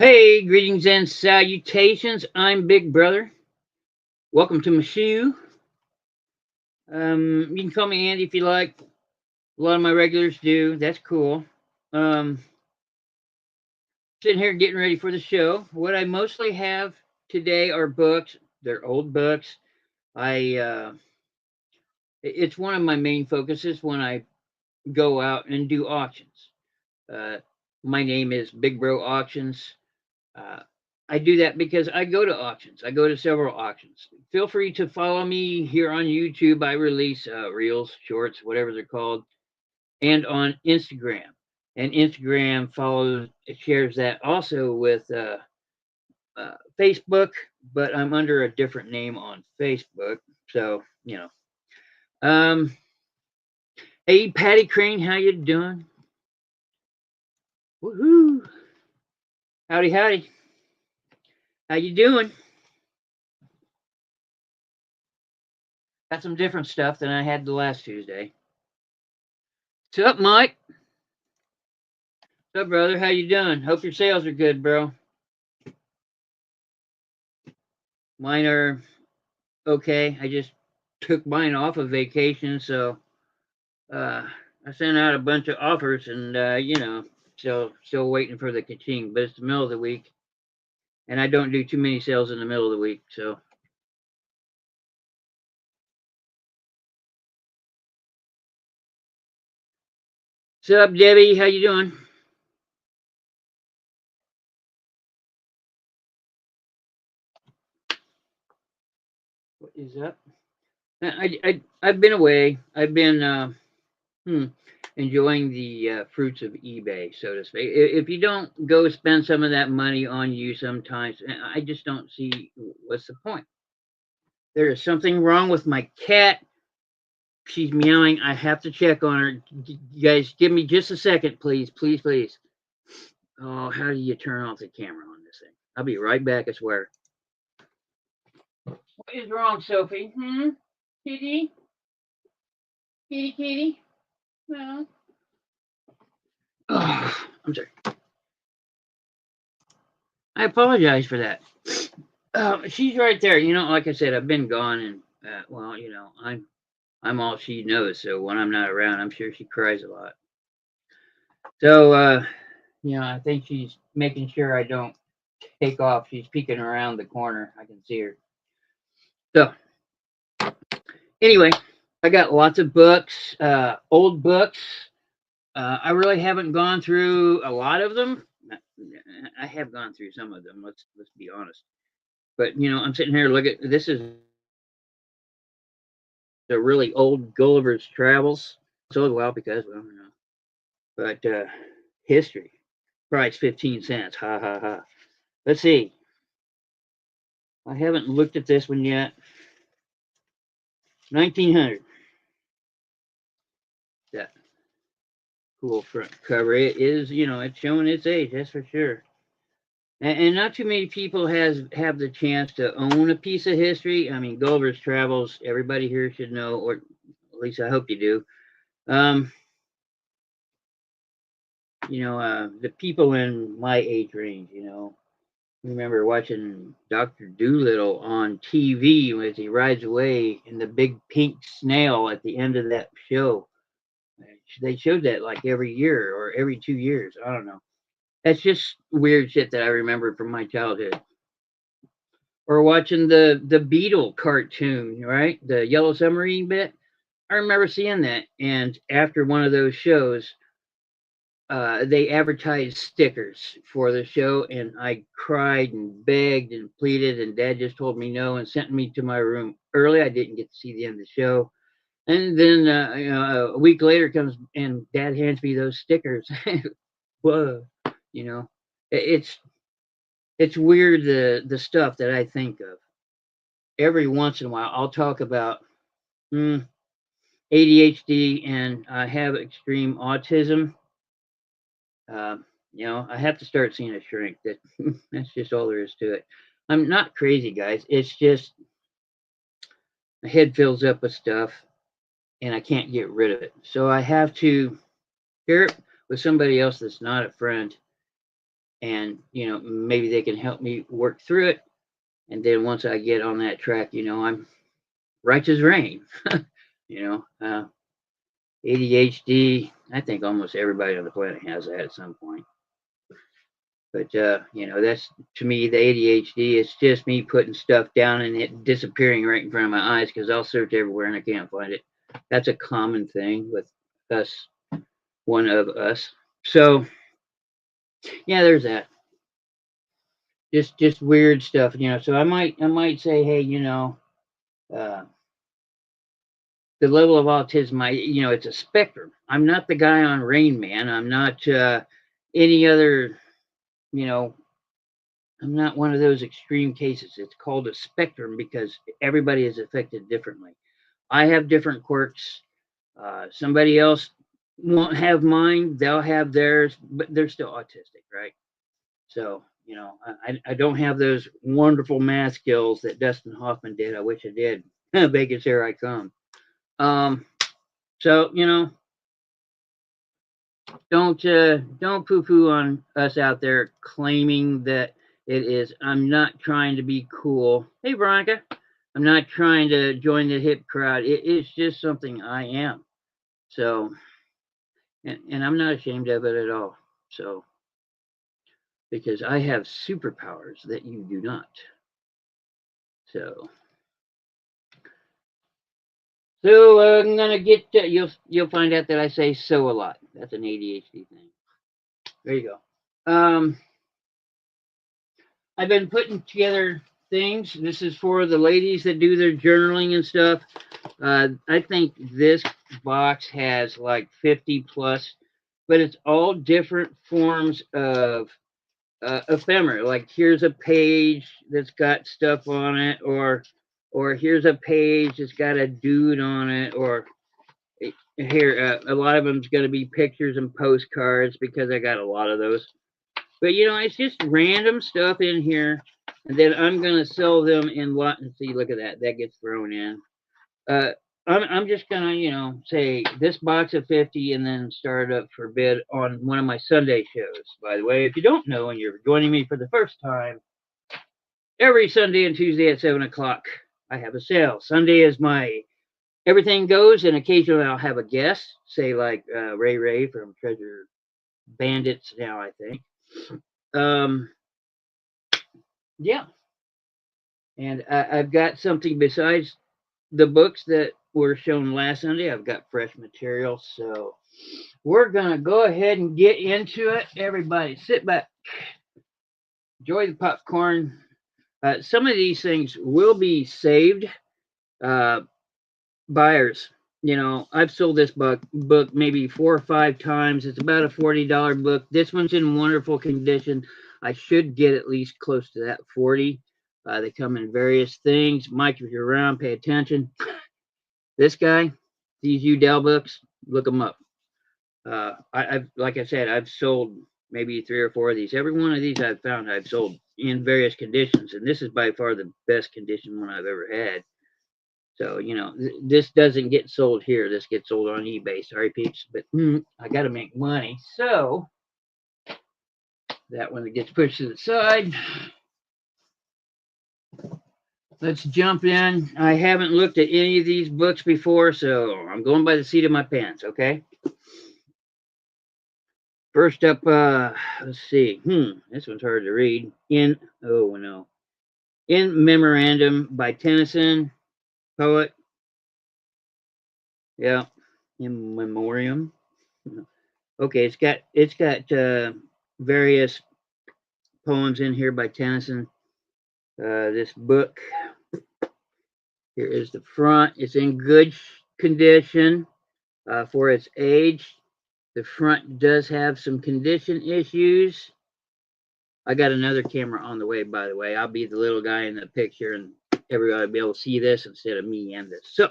Hey, greetings and salutations. I'm Big Brother. Welcome to my shoe. You can call me Andy if you like. A lot of my regulars do. That's cool. Um, Sitting here getting ready for the show. What I mostly have today are books. They're old books. I it's one of my main focuses when I go out and do auctions. Uh, my name is Big Bro Auctions. Uh, I do that because I go to auctions. I go to several auctions. Feel free to follow me here on YouTube. I release reels, shorts, whatever they're called, and on Instagram. And Instagram follows, shares that also with Facebook, but I'm under a different name on Facebook. So Um, hey, Patty Crane, how you doing? Woohoo! Howdy, howdy. How you doing? Got some different stuff than I had the last Tuesday. What's up, Mike? What's up, brother? How you doing? Hope your sales are good, bro. Mine are okay. I just took mine off of vacation, so uh, I sent out a bunch of offers, and still waiting for the ka-ching. But it's the middle of the week, and I don't do too many sales in the middle of the week. So, what's up, Debbie? How you doing? What is up? I've been away. I've been enjoying the fruits of eBay, so to speak. If you don't go spend some of that money on you sometimes, I just don't see what's the point. There is something wrong with my cat. She's meowing. I have to check on her. You guys, give me just a second, please, please, please. Oh, how do you turn off the camera on this thing? I'll be right back, I swear. What is wrong, Sophie? Kitty? Kitty, kitty? Well, oh, I'm sorry. I apologize for that. She's right there. Like I said, I've been gone, and I'm all she knows. So when I'm not around, I'm sure she cries a lot. So I think she's making sure I don't take off. She's peeking around the corner. I can see her. So anyway, I got lots of books, old books. I really haven't gone through a lot of them. I have gone through some of them. Let's be honest. But I'm sitting here looking. This is the really old Gulliver's Travels. Sold well because but history price 15 cents. Ha ha ha. Let's see. I haven't looked at this one yet. 1900. That cool front cover. It is, it's showing its age. That's for sure. And not too many people have the chance to own a piece of history. I mean, Gulliver's Travels. Everybody here should know, or at least I hope you do. Um, the people in my age range, remember watching Dr. Doolittle on TV as he rides away in the big pink snail at the end of that show. They showed that like every year or every 2 years. I don't know. That's just weird shit that I remember from my childhood. Or watching the Beetle cartoon, right? The Yellow Submarine bit. I remember seeing that. And after one of those shows, they advertised stickers for the show, and I cried and begged and pleaded, and Dad just told me no and sent me to my room early. I didn't get to see the end of the show, and then a week later comes and Dad hands me those stickers. Whoa, you know, it's it's weird the stuff that I think of. Every once in a while, I'll talk about ADHD, and I have extreme autism. I have to start seeing a shrink. That's just all there is to it. I'm not crazy, guys. It's just my head fills up with stuff, and I can't get rid of it. So I have to share it with somebody else that's not a friend. and maybe they can help me work through it. And then once I get on that track, I'm right as rain. you know, uh, ADHD. I think almost everybody on the planet has that at some point. But that's, to me, the ADHD. It's just me putting stuff down and it disappearing right in front of my eyes because I'll search everywhere and I can't find it. That's a common thing with us, one of us. So yeah, there's that. Just weird stuff. So I might say, hey, uh, the level of autism, it's a spectrum. I'm not the guy on Rain Man. I'm not any other, you know, I'm not one of those extreme cases. It's called a spectrum because everybody is affected differently. I have different quirks. Somebody else won't have mine. They'll have theirs, but they're still autistic, right? So, I don't have those wonderful math skills that Dustin Hoffman did. I wish I did. Vegas, here I come. So, don't poo-poo on us out there claiming that it is. I'm not trying to be cool. Hey, Veronica. I'm not trying to join the hip crowd. It's just something I am. So, and I'm not ashamed of it at all. So, because I have superpowers that you do not. So, I'm gonna get. You'll find out that I say so a lot. That's an ADHD thing. There you go. I've been putting together things. This is for the ladies that do their journaling and stuff. I think this box has like 50 plus, but it's all different forms of ephemera. Like here's a page that's got stuff on it, or here's a page that's got a dude on it, or here a lot of them's going to be pictures and postcards because I got a lot of those. But it's just random stuff in here, and then I'm gonna sell them in lot. And see, look at that. That gets thrown in. Uh, I'm just gonna say this box of 50, and then start up for bid on one of my Sunday shows. By the way, if you don't know and you're joining me for the first time, every Sunday and Tuesday at 7 o'clock, I have a sale. Sunday is my everything goes, and occasionally I'll have a guest, say like Ray from Treasure Bandits. Now I think. Um, yeah, and I've got something besides the books that were shown last Sunday. I've got fresh material, so we're gonna go ahead and get into it. Everybody, sit back, enjoy the popcorn. Some of these things will be saved. Uh, Buyers, I've sold this book maybe 4 or 5 times. It's about a $40 book. This one's in wonderful condition. I should get at least close to that 40. They come in various things. Mike, if you're around, pay attention. This guy, these Udell books, look them up. I've like I said, I've sold maybe 3 or 4 of these. Every one of these I've found I've sold in various conditions, and this is by far the best condition one I've ever had. So, this doesn't get sold here. This gets sold on eBay. Sorry, peeps, but I got to make money. So, that one that gets pushed to the side. Let's jump in. I haven't looked at any of these books before, so I'm going by the seat of my pants, okay? First up, let's see. This one's hard to read. In Memorandum by Tennyson, poet. Yeah, in memoriam. Okay, it's got various poems in here by Tennyson. This book, here is the front. It's in good condition for its age. The front does have some condition issues. I got another camera on the way, by the way. I'll be the little guy in the picture, and everybody will be able to see this instead of me and this. So,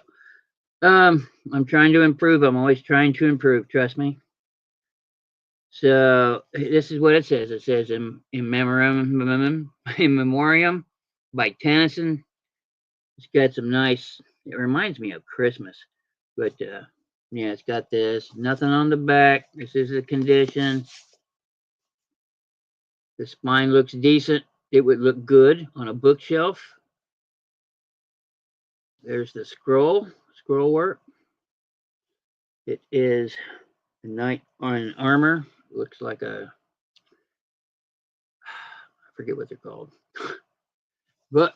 I'm trying to improve. I'm always trying to improve. Trust me. So this is what it says. It says in memoriam by Tennyson. It's got some nice. It reminds me of Christmas, but yeah, it's got this. Nothing on the back. This is the condition. The spine looks decent. It would look good on a bookshelf. There's the scroll work. It is a knight on armor. Looks like a, I forget what they're called. But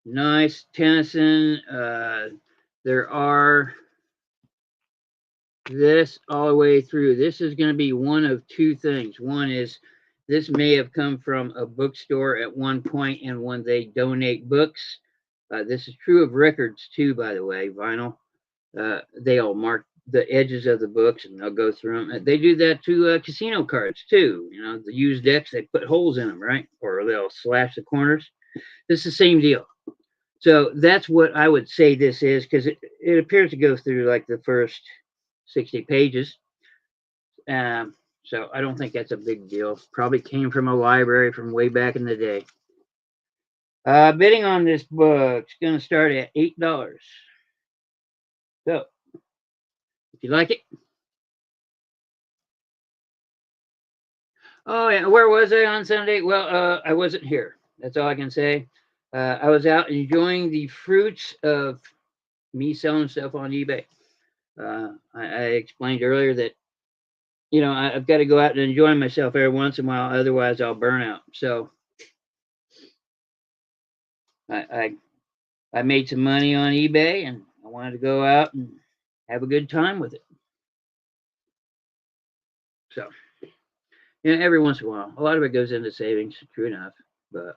nice Tennyson. There are this all the way through. This is going to be one of two things. One is this may have come from a bookstore at one point, and when they donate books, this is true of records too, by the way, vinyl. They'll mark the edges of the books and they'll go through them. They do that to casino cards too. You know, the used decks, they put holes in them, right? Or they'll slash the corners. It's the same deal. So that's what I would say this is, because it appears to go through like the first 60 pages. So I don't think that's a big deal. Probably came from a library from way back in the day. Bidding on this book's going to start at $8. So if you like it. Oh, yeah. Where was I on Sunday? Well, I wasn't here. That's all I can say. I was out enjoying the fruits of me selling stuff on eBay. I explained earlier that, you know, I've got to go out and enjoy myself every once in a while. Otherwise, I'll burn out. So I made some money on eBay, and I wanted to go out and have a good time with it. So, you know, every once in a while, a lot of it goes into savings, true enough. But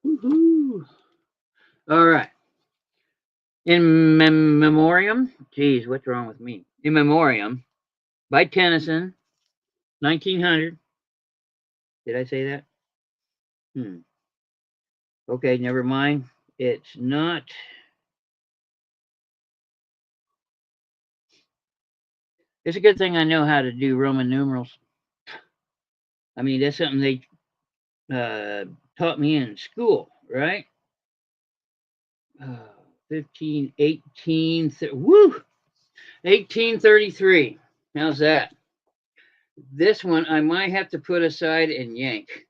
woohoo! All right. In Memoriam, geez, what's wrong with me? In Memoriam by Tennyson, 1900. Did I say that? Okay, never mind. It's not. It's a good thing I know how to do Roman numerals. I mean, that's something they taught me in school, right? 15, 18, woo! 1833. How's that? This one I might have to put aside and yank.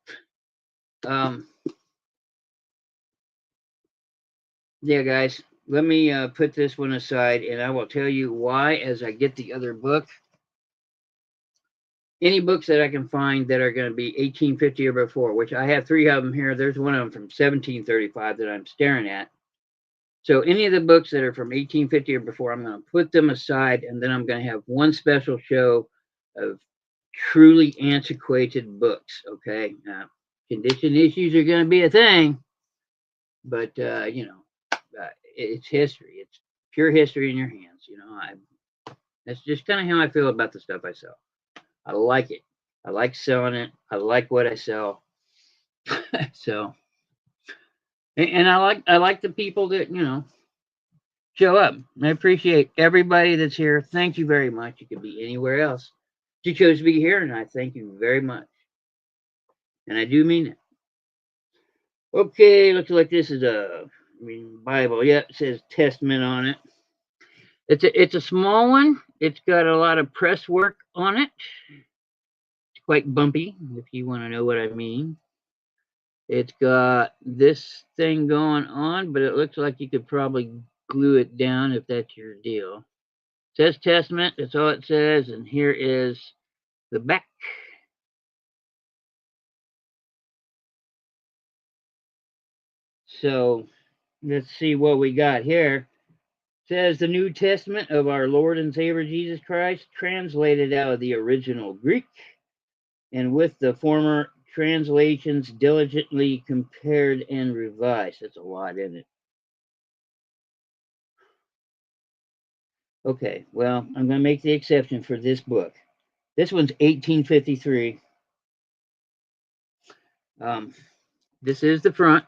Yeah, guys, let me put this one aside, and I will tell you why as I get the other book. Any books that I can find that are going to be 1850 or before, which I have 3 of them here. There's one of them from 1735 that I'm staring at. So any of the books that are from 1850 or before, I'm going to put them aside, and then I'm going to have one special show of truly antiquated books. Okay, now condition issues are going to be a thing, but you know, it's history. It's pure history in your hands. You know, that's just kind of how I feel about the stuff I sell. I like it. I like selling it. I like what I sell. So, and I like the people that, you know, show up. I appreciate everybody that's here. Thank you very much. You could be anywhere else. You chose to be here, and I thank you very much. And I do mean it. Okay, looks like this is a Bible. Yeah, it says Testament on it. It's a small one. It's got a lot of press work on it. It's quite bumpy, if you want to know what I mean. It's got this thing going on, but it looks like you could probably glue it down if that's your deal. It says Testament, that's all it says, and here is the back. So let's see what we got here. It says the New Testament of our Lord and Savior Jesus Christ, translated out of the original Greek, and with the former translations diligently compared and revised. That's a lot, isn't it? Okay, well, I'm going to make the exception for this book. This one's 1853. This is the front.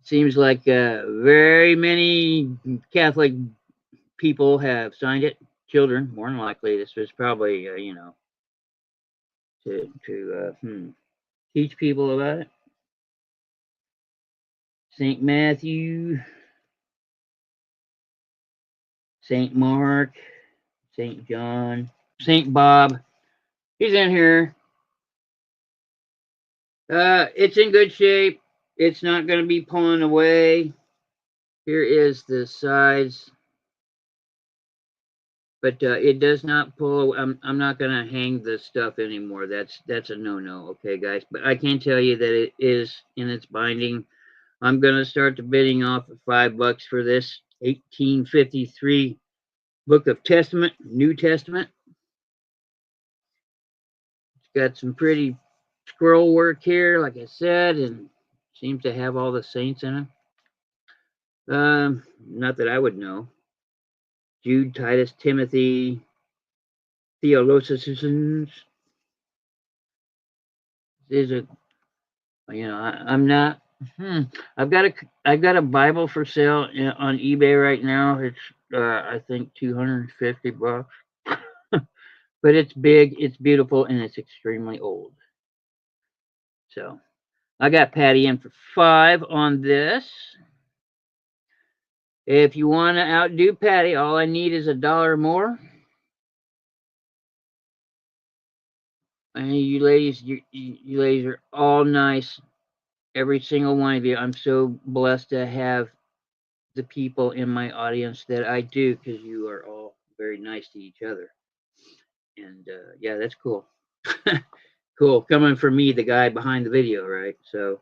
Seems like very many Catholic people have signed it. Children, more than likely. This was probably, you know, to teach people about it. St. Matthew, St. Mark, St. John. St. Bob. He's in here. It's in good shape. It's not going to be pulling away. Here is the size, but it does not pull. I'm not going to hang the stuff anymore. That's a no-no, okay, guys. But I can tell you that it is in its binding. I'm going to start the bidding off at $5 for this 1853 Book of Testament, New Testament. It's got some pretty scroll work here, like I said, and seems to have all the saints in it. Not that I would know. Jude, Titus, Timothy, Theolosians. Is a, I'm not. I've got a Bible for sale on eBay right now. It's I think $250, but it's big, it's beautiful, and it's extremely old. So I got Patty in for 5 on this. If you want to outdo Patty, all I need is $1 more. And you ladies, you ladies are all nice. Every single one of you. I'm so blessed to have the people in my audience that I do, because you are all very nice to each other. And yeah, that's cool. Cool. Coming from me, the guy behind the video, right? So,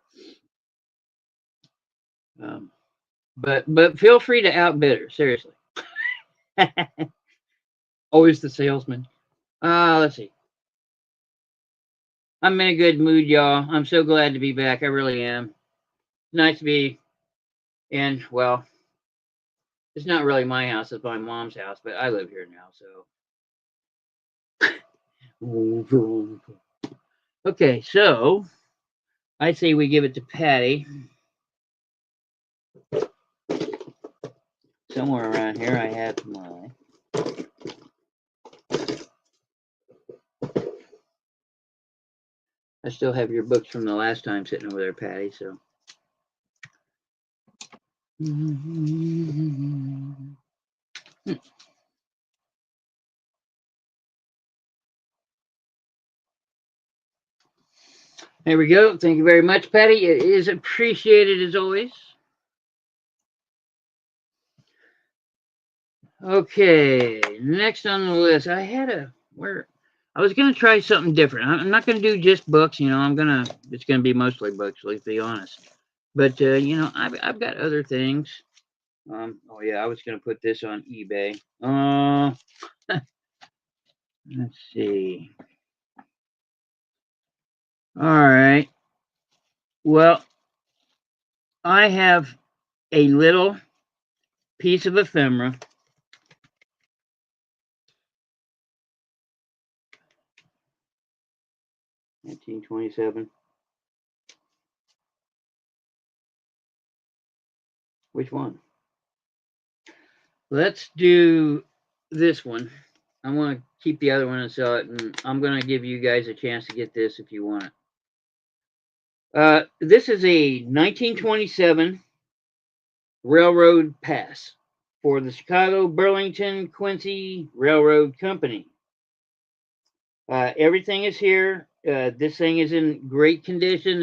but feel free to outbid her. Seriously. Always the salesman. Let's see. I'm in a good mood, y'all. I'm so glad to be back. I really am. Nice to be in, well, it's not really my house, it's my mom's house, but I live here now, so. Okay, so I say we give it to Patty. Somewhere around here I have my. I still have your books from the last time sitting over there, Patty, so. There we go. Thank you very much, Patty. It is appreciated as always. Okay, next on the list, I was gonna try something different. I'm not gonna do just books, it's gonna be mostly books, let's be honest. But I've got other things. Oh yeah, I was gonna put this on eBay. Let's see. All right. Well, I have a little piece of ephemera. $1927. Which one? Let's do this one. I want to keep the other one and sell it, and I'm going to give you guys a chance to get this if you want it. This is a 1927 railroad pass for the Chicago, Burlington, Quincy Railroad Company. Everything is here. This thing is in great condition.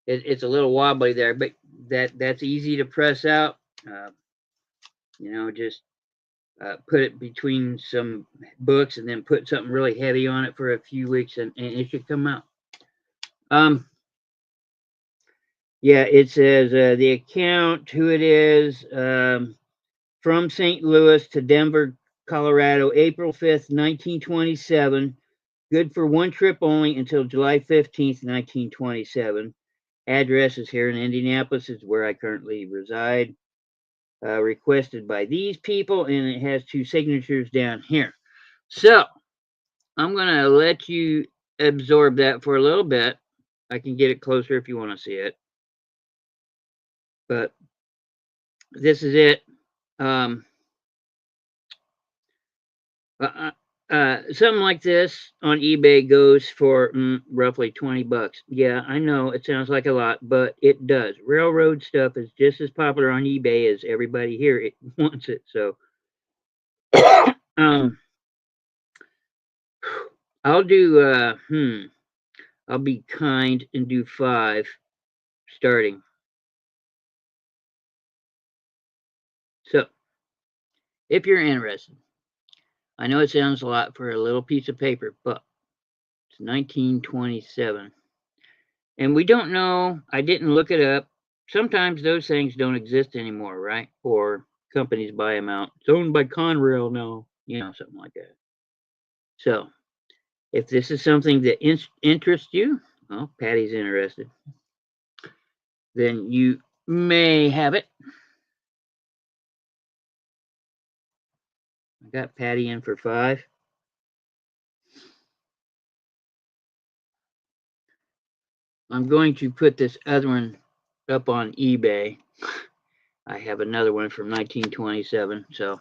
It's a little wobbly there, but that's easy to press out. Just put it between some books and then put something really heavy on it for a few weeks, and it should come out. Yeah, it says the account, who it is, from St. Louis to Denver, Colorado, April 5th, 1927. Good for one trip only until July 15th, 1927. Address is here in Indianapolis, is where I currently reside. Requested by these people, and it has 2 signatures down here. So I'm going to let you absorb that for a little bit. I can get it closer if you want to see it. But this is it. Something like this on eBay goes for roughly $20. Yeah, I know it sounds like a lot, but it does. Railroad stuff is just as popular on eBay as everybody here wants it. So, I'll do, I'll be kind and do 5 starting. So, if you're interested, I know it sounds a lot for a little piece of paper, but it's 1927. And we don't know, I didn't look it up. Sometimes those things don't exist anymore, right? Or companies buy them out. It's owned by Conrail now, something like that. So, if this is something that interests you, well, Patty's interested, then you may have it. I got Patty in for 5. I'm going to put this other one up on eBay. I have another one from 1927, so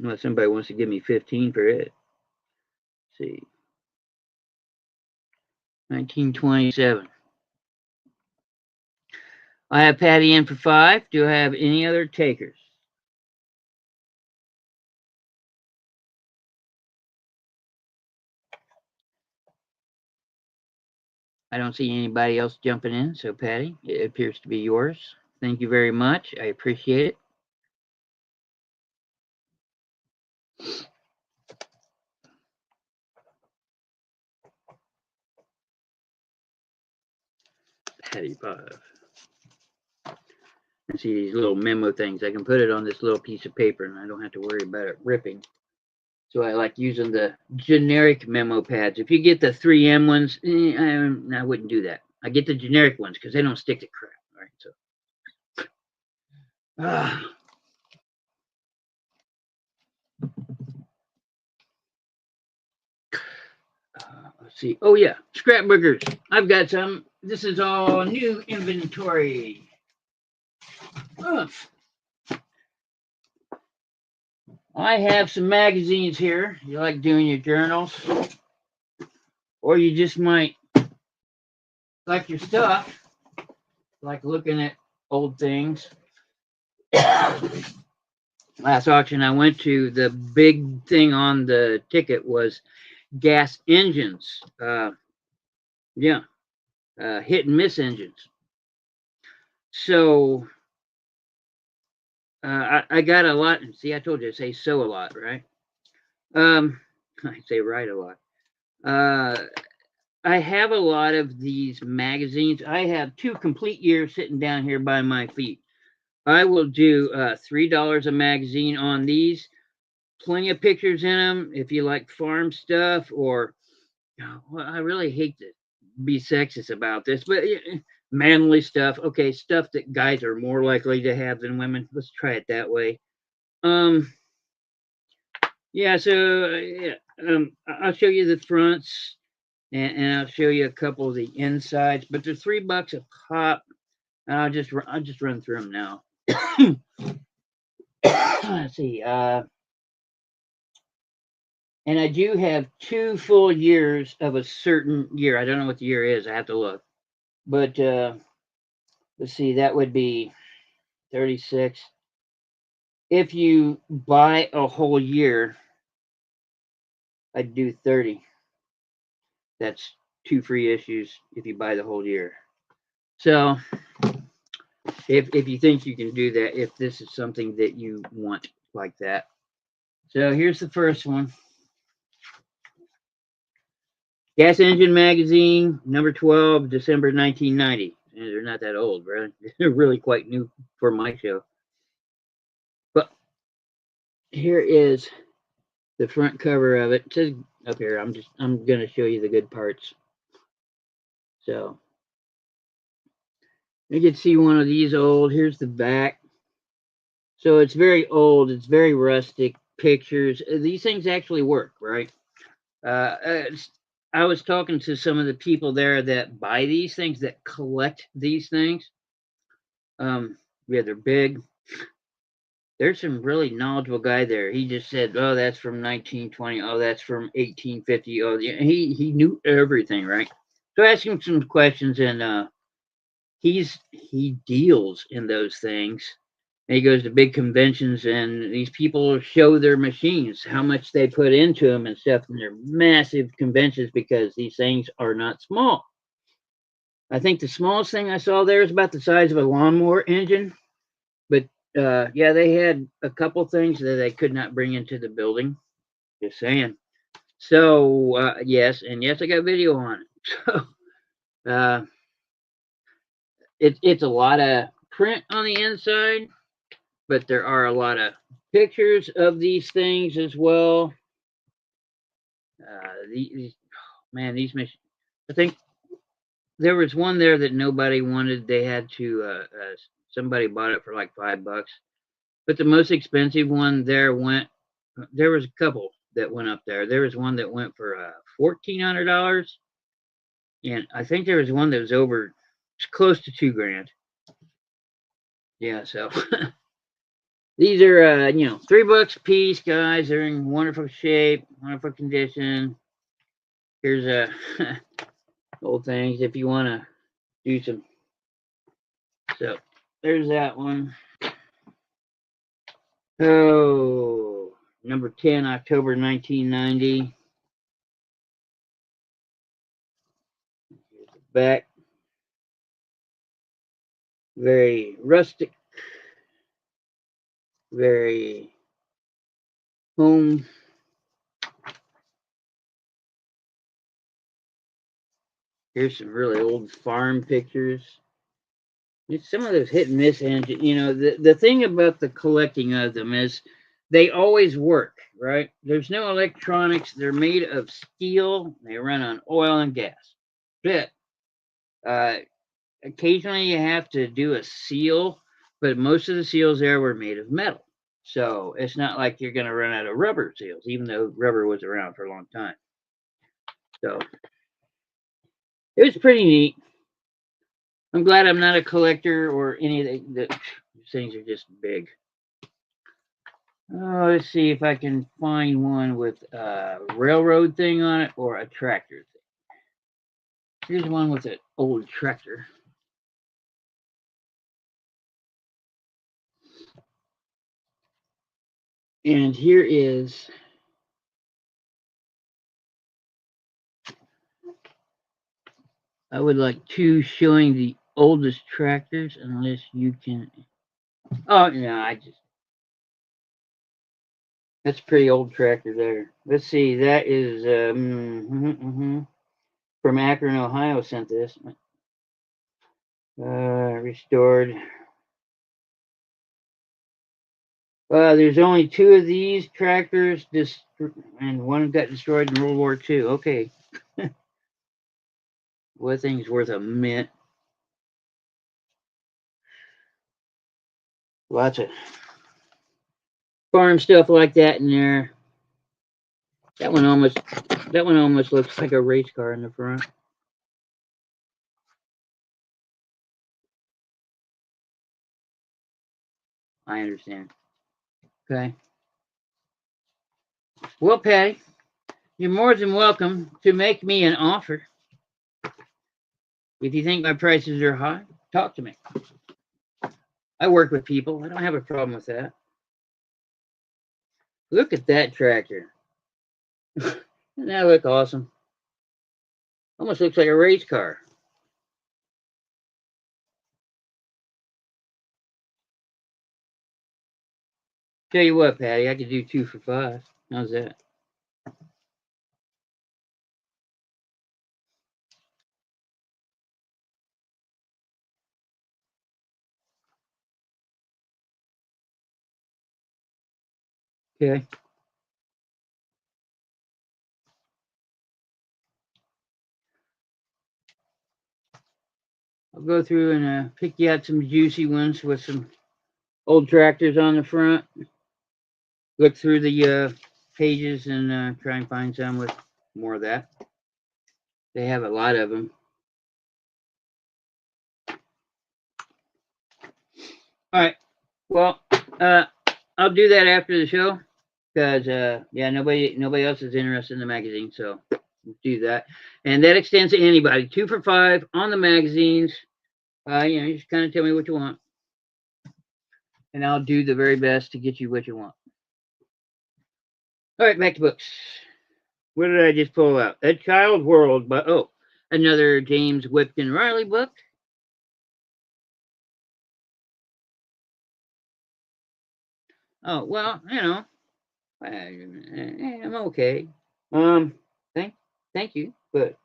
unless somebody wants to give me 15 for it. Let's see. 1927. I have Patty in for 5. Do I have any other takers? I don't see anybody else jumping in, so Patty, it appears to be yours. Thank you very much. I appreciate it. Patty 5. And see these little memo things. I can put it on this little piece of paper and I don't have to worry about it ripping. So I like using the generic memo pads. If you get the 3M ones, I wouldn't do that. I get the generic ones because they don't stick to crap. All right, so. Let's see. Oh, yeah. Scrapbookers. I've got some. This is all new inventory. I have some magazines here. You like doing your journals? Or you just might like your stuff, like looking at old things. Last auction I went to, the big thing on the ticket was gas engines. Hit and miss engines. So I got a lot. See, I told you I say so a lot, right? I say right a lot. I have a lot of these magazines. I have 2 complete years sitting down here by my feet. I will do $3 a magazine on these. Plenty of pictures in them if you like farm stuff, or well, I really hate to be sexist about this, but manly stuff. Okay, stuff that guys are more likely to have than women. Let's try it that way. Yeah. So I'll show you the fronts, and I'll show you a couple of the insides. But they're $3 a pop. I'll just run through them now. Let's see. And I do have 2 full years of a certain year. I don't know what the year is. I have to look. But let's see. That would be 36. If you buy a whole year, I'd do 30. That's 2 free issues if you buy the whole year. So if you think you can do that, if this is something that you want like that. So here's the first one. Gas Engine Magazine, number 12, December 1990. And they're not that old, right? They're really quite new for my show. But here is the front cover of it. It says up here, I'm gonna show you the good parts. So you can see one of these old. Here's the back. So it's very old. It's very rustic. Pictures. These things actually work, right? I was talking to some of the people there that buy these things, that collect these things. Yeah, they're big. There's some really knowledgeable guy there. He just said, "Oh, that's from 1920. Oh, that's from 1850." Oh, yeah, he knew everything, right? So I asked him some questions, and he deals in those things. And he goes to big conventions, and these people show their machines, how much they put into them and stuff. And they're massive conventions because these things are not small. I think the smallest thing I saw there is about the size of a lawnmower engine. But yeah, they had a couple things that they could not bring into the building. Just saying. So yes, and yes, I got video on it. So it's a lot of print on the inside, but there are a lot of pictures of these things as well. These man, these machines. I think there was one there that nobody wanted. They had to. Somebody bought it for like $5, but the most expensive one there went. There was a couple that went up there. There was one that went for $1,400, and I think there was one that was over, close to $2,000. Yeah, so these are $3 a piece, guys. They're in wonderful shape, wonderful condition. Here's old things if you want to do some. So there's that one. Oh, number 10, October 1990. Here's the back. Very rustic, very home. Here's some really old farm pictures. It's some of those hit and miss engine. The thing about the collecting of them is they always work, right? There's no electronics. They're made of steel. They run on oil and gas. But occasionally you have to do a seal, but most of the seals there were made of metal. So it's not like you're going to run out of rubber seals, even though rubber was around for a long time. So it was pretty neat. I'm glad I'm not a collector or any of the things are just big. Oh, let's see if I can find one with a railroad thing on it or a tractor thing. Here's one with an old tractor. And here is I would like two showing the oldest tractors, unless you can. Oh no, that's a pretty old tractor there. Let's see, that is from Akron, Ohio. Sent this restored. There's only two of these tractors, and one got destroyed in World War II. Okay, well, that thing's worth a mint. Lots of farm stuff like that in there. That one almost looks like a race car in the front. I understand. Okay. Well, Patty, you're more than welcome to make me an offer. If you think my prices are high, talk to me. I work with people. I don't have a problem with that. Look at that tractor. Doesn't that look awesome? Almost looks like a race car. Tell you what, Patty, I could do 2 for $5. How's that? Okay. I'll go through and pick you out some juicy ones with some old tractors on the front. Look through the pages and try and find some with more of that. They have a lot of them. All right. Well, I'll do that after the show because yeah, nobody else is interested in the magazine, so do that. And that extends to anybody. 2 for $5 on the magazines. You just kind of tell me what you want. and I'll do the very best to get you what you want. All right, back to books. What did I just pull out? A Child World, but another James Whitcomb Riley book. Oh well, I'm okay. Um, thank you, but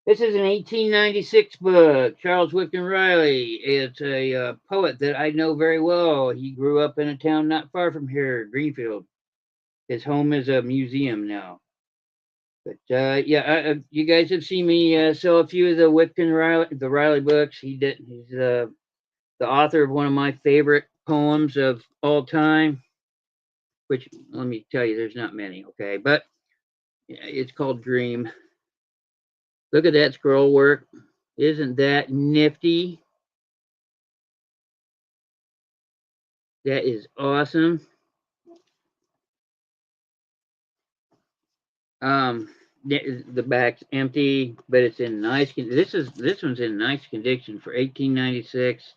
this is an 1896 book. Charles Whitcomb Riley. It's a poet that I know very well. He grew up in a town not far from here, Greenfield. His home is a museum now. But yeah, you guys have seen me sell a few of the Riley books. He's the author of one of my favorite poems of all time. Which let me tell you, there's not many. Okay, but it's called Dream. Look at that scroll work. Isn't that nifty? That is awesome. The back's empty, but it's in nice. This one's in nice condition for 1896.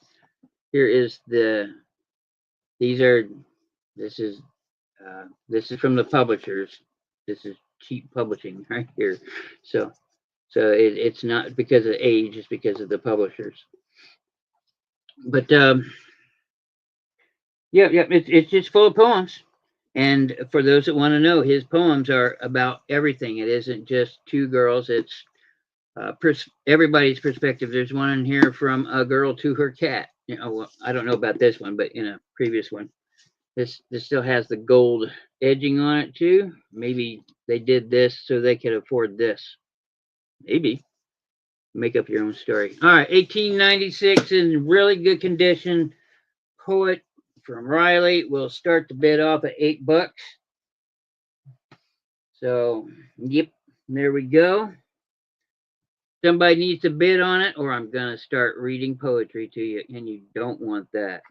Here is the. These are. This is. This is from the publishers. This is cheap publishing right here. So it's not because of age, it's because of the publishers. But yeah, it's just full of poems. And for those that want to know, his poems are about everything. It isn't just two girls. It's everybody's perspective. There's one in here from a girl to her cat. Well, I don't know about this one, but in a previous one, this still has the gold edging on it too. Maybe they did this so they could afford this. Maybe. Make up your own story. All right, 1896 in really good condition. Poet from Riley. We'll start the bid off at $8. So, yep, there we go. Somebody needs to bid on it, or I'm going to start reading poetry to you, and you don't want that.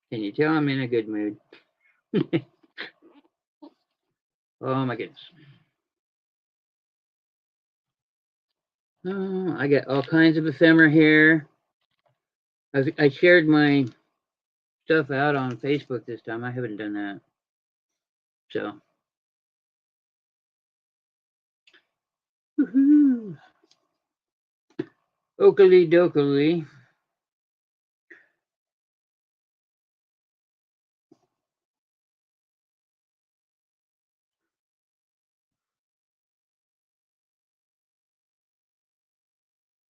Can you tell I'm in a good mood? Oh, my goodness. Oh, I got all kinds of ephemera here. I shared my stuff out on Facebook this time. I haven't done that. So. Woohoo. Oakley dokley.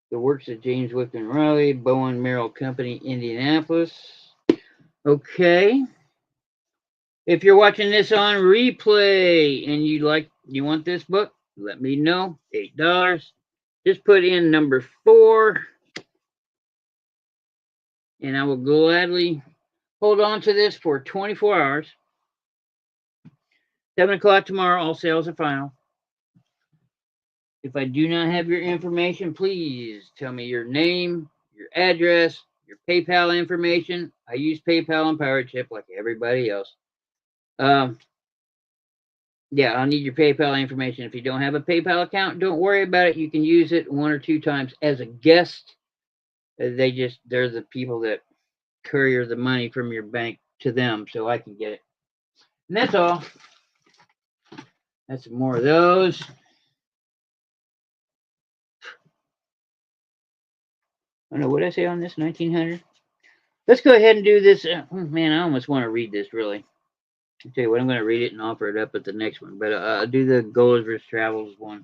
The works of James Whitcomb Riley, Bowen Merrill Company, Indianapolis. Okay. If you're watching this on replay and you want this book, let me know. $8. Just put in number 4, and I will gladly hold on to this for 24 hours. 7 o'clock tomorrow, all sales are final. If I do not have your information, please tell me your name, your address, your PayPal information. I use PayPal and Pirate Chip like everybody else. Yeah, I'll need your PayPal information. If you don't have a PayPal account, don't worry about it. You can use it 1 or 2 times as a guest. They're the people that courier the money from your bank to them so I can get it. And that's all. That's more of those. I don't know what I say on this 1900. Let's go ahead and do this. Man, I almost want to read this really. I'll tell you what, I'm going to read it and offer it up at the next one. But I'll do the Gulliver's Travels one.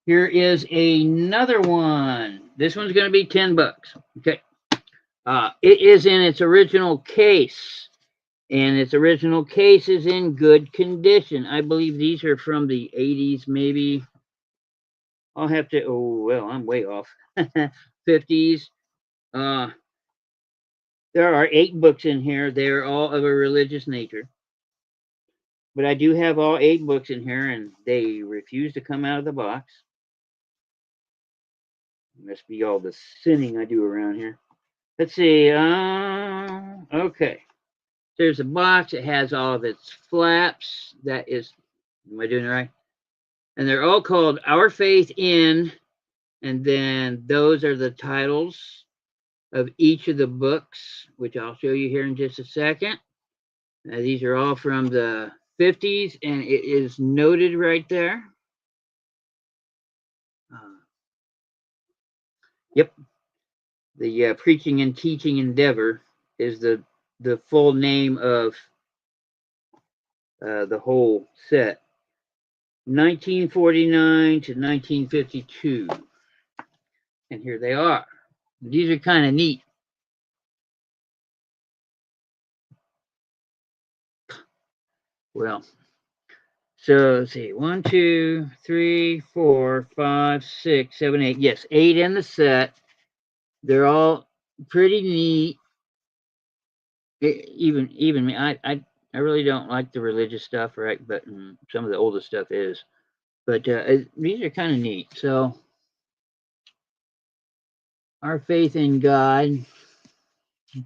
Here is another one. This one's going to be $10. Okay. It is in its original case, and its original case is in good condition. I believe these are from the 80s, maybe. I'll have to, I'm way off. 50s. There are 8 books in here. They're all of a religious nature. But I do have all 8 books in here, and they refuse to come out of the box. Must be all the sinning I do around here. Let's see. Okay. There's a box. It has all of its flaps. That is, am I doing it right? And they're all called Our Faith In, and then those are the titles of each of the books, which I'll show you here in just a second. These are all from the 50s, and it is noted right there. Yep. The Preaching and Teaching Endeavor is the full name of the whole set. 1949 to 1952. And here they are. These are kind of neat. Well, so let's see. 1, 2, 3, 4, 5, 6, 7, 8. Yes, 8 in the set. They're all pretty neat. Even me, I really don't like the religious stuff, right? But some of the oldest stuff is. But these are kind of neat. So, Our Faith in God,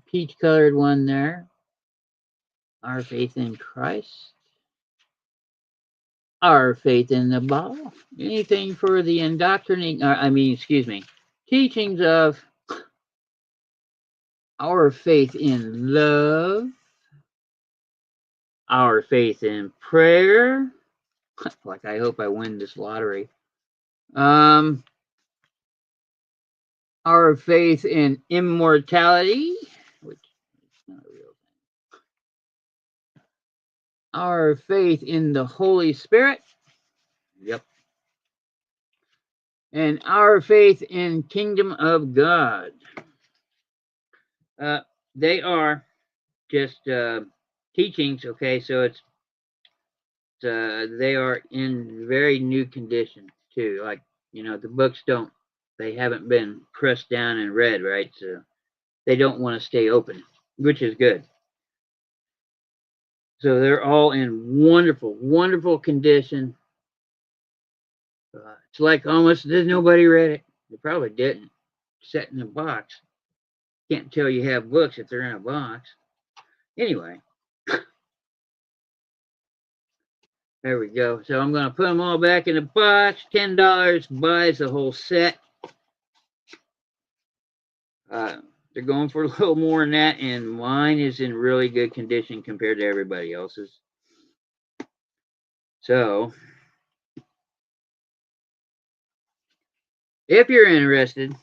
peach-colored one there. Our Faith in Christ. Our Faith in the Bible. Anything for the teachings of Our Faith in Love. Our Faith in Prayer. Like, I hope I win this lottery. Our Faith in Immortality, which is not a real thing. Our Faith in the Holy Spirit. Yep. And Our Faith in Kingdom of God. They are just teachings, okay? So it's they are in very new condition too. Like, the books they haven't been pressed down and read, right? So they don't want to stay open, which is good. So they're all in wonderful, wonderful condition. It's like almost nobody read it. They probably didn't. Set in a box. Can't tell you have books if they're in a box. Anyway. There we go. So I'm going to put them all back in the box. $10 buys the whole set. They're going for a little more than that, and mine is in really good condition compared to everybody else's. So, if you're interested,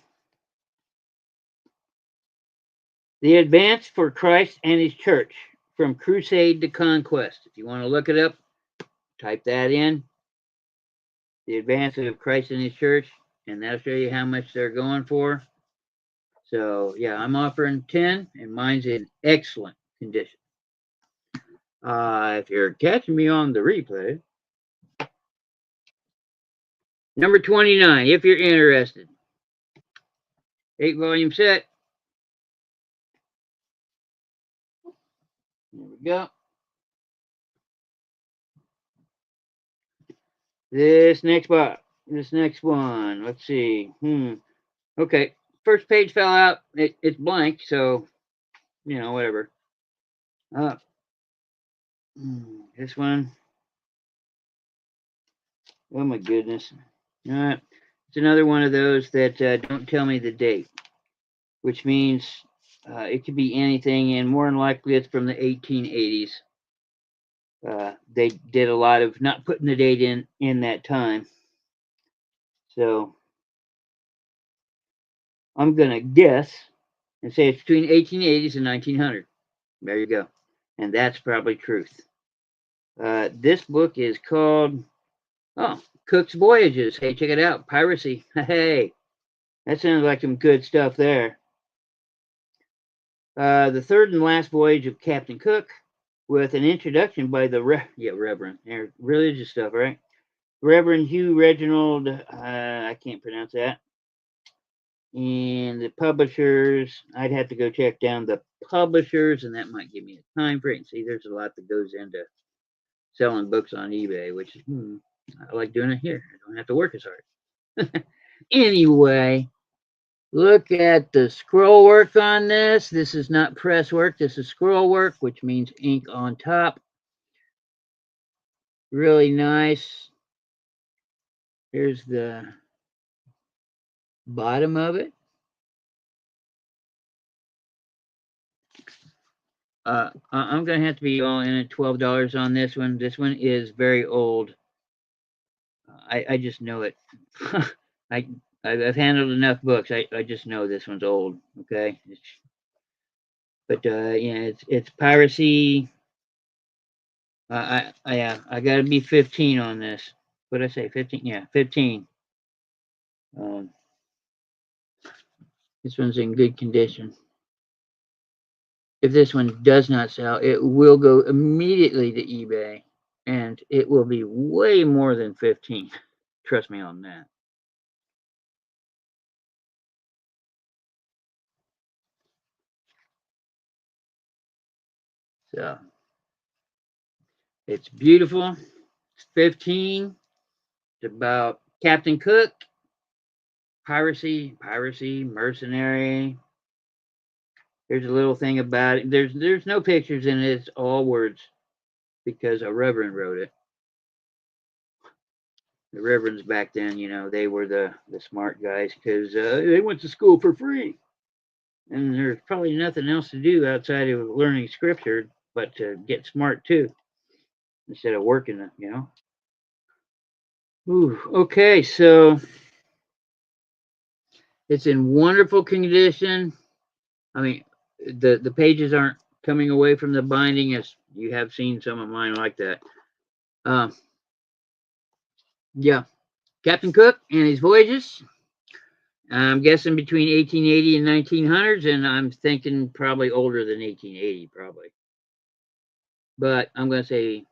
The Advance for Christ and His Church, From Crusade to Conquest. If you want to look it up, type that in. The Advance of Christ and His Church, and that'll show you how much they're going for. So, yeah, I'm offering 10, and mine's in excellent condition. If you're catching me on the replay, number 29, if you're interested. 8-volume set. There we go. This next one, let's see. Okay, first page fell out. It's blank, so, whatever. This one. Oh my goodness. It's another one of those that don't tell me the date, which means it could be anything, and more than likely it's from the 1880s. They did a lot of not putting the date in that time. So I'm going to guess and say it's between 1880s and 1900. There you go. And that's probably truth. This book is called, Cook's Voyages. Hey, check it out. Piracy. Hey, that sounds like some good stuff there. The third and last voyage of Captain Cook, with an introduction by the Reverend. Religious stuff, right? Reverend Hugh Reginald, I can't pronounce that. And the publishers, I'd have to go check down the publishers, and that might give me a time frame. See, there's a lot that goes into selling books on eBay, which I like doing it here. I don't have to work as hard. Anyway, look at the scroll work on this. This is not press work. This is scroll work, which means ink on top. Really nice. Here's the bottom of it. I'm going to have to be all in at $12 on this one. This one is very old. I just know it. I I've handled enough books. I just know this one's old. Okay, but yeah, it's piracy. I got to be 15 on this. What did I say? 15? Yeah, 15. Um, this one's in good condition. If this one does not sell, it will go immediately to eBay, and it will be way more than 15. Trust me on that. So it's beautiful. It's 15. It's about Captain Cook, piracy, mercenary. There's a little thing about it. There's no pictures in it. It's all words because a reverend wrote it. The reverends back then, they were the smart guys because they went to school for free, and there's probably nothing else to do outside of learning scripture but to get smart too, instead of working it. Ooh, okay, so it's in wonderful condition. I mean, the pages aren't coming away from the binding, as you have seen some of mine like that. Yeah, Captain Cook and his voyages. I'm guessing between 1880 and 1900s, and I'm thinking probably older than 1880, probably. But I'm going to say,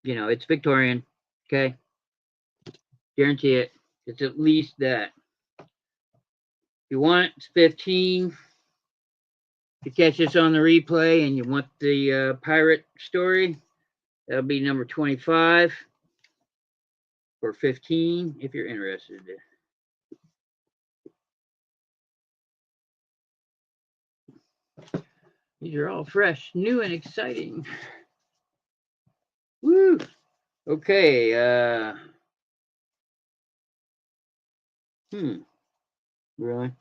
it's Victorian. Okay, guarantee it. It's at least that. If you want it, it's 15. If you catch this on the replay and you want the pirate story, that'll be number 25 or 15 if you're interested. These are all fresh, new, and exciting. Woo! Okay. Really?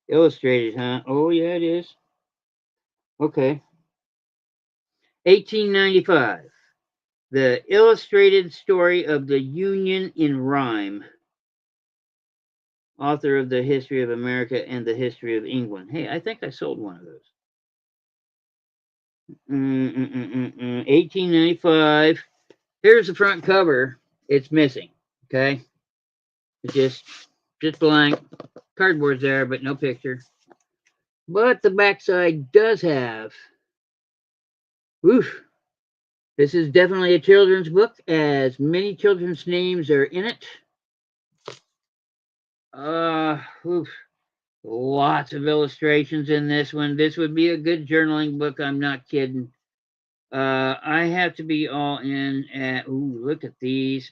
Illustrated, huh? Oh, yeah, it is. Okay. 1895. The Illustrated Story of the Union in Rhyme. Author of The History of America and the History of England. Hey, I think I sold one of those. 1895. Here's the front cover. It's missing. Okay. It's just blank. Cardboard's there, but no picture. But the backside does have. Oof. This is definitely a children's book, as many children's names are in it. Oof. Lots of illustrations in this one. This would be a good journaling book. I'm not kidding. I have to be all in at. Ooh, look at these.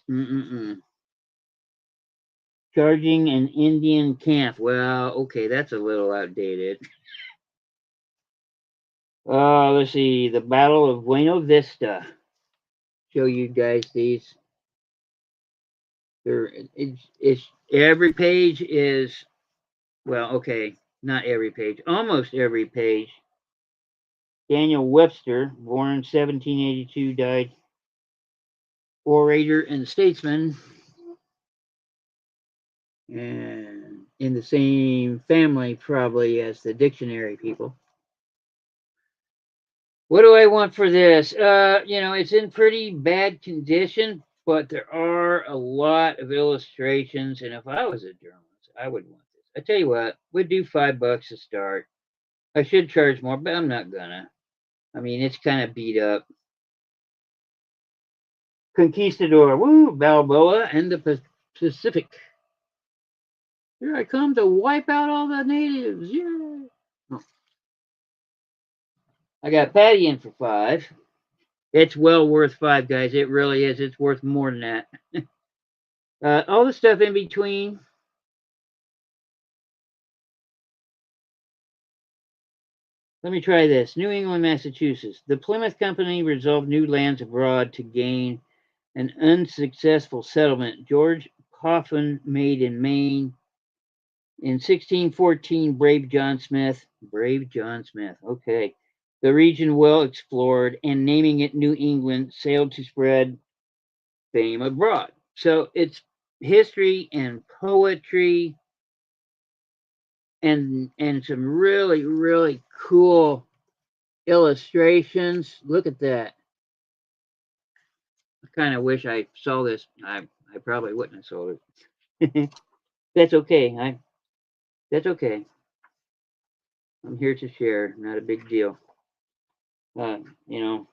Charging an Indian camp. Well, okay, that's a little outdated. Let's see. The Battle of Buena Vista. Show you guys these. It's every page is, well, okay, not every page, almost every page. Daniel Webster, born 1782, died orator and statesman, and in the same family probably as the dictionary people. What do I want for this? It's in pretty bad condition, but there are a lot of illustrations, and if I was a journalist, I would want this. I tell you what, we'd do $5 to start. I should charge more, but I'm not gonna. I mean, it's kind of beat up. Conquistador, woo, Balboa, and the Pacific. Here I come to wipe out all the natives. Yeah. Oh. I got Patty in for 5. It's well worth 5, guys. It really is. It's worth more than that. All the stuff in between. Let me try this. New England, Massachusetts. The Plymouth Company resolved new lands abroad to gain an unsuccessful settlement. George coffin made in Maine. In 1614, brave John Smith, okay, the region well explored and naming it New England sailed to spread fame abroad. So it's history and poetry and some really, really cool illustrations. Look at that. I kind of wish I saw this. I probably wouldn't have sold it. That's okay. That's okay. I'm here to share. Not a big deal. You know,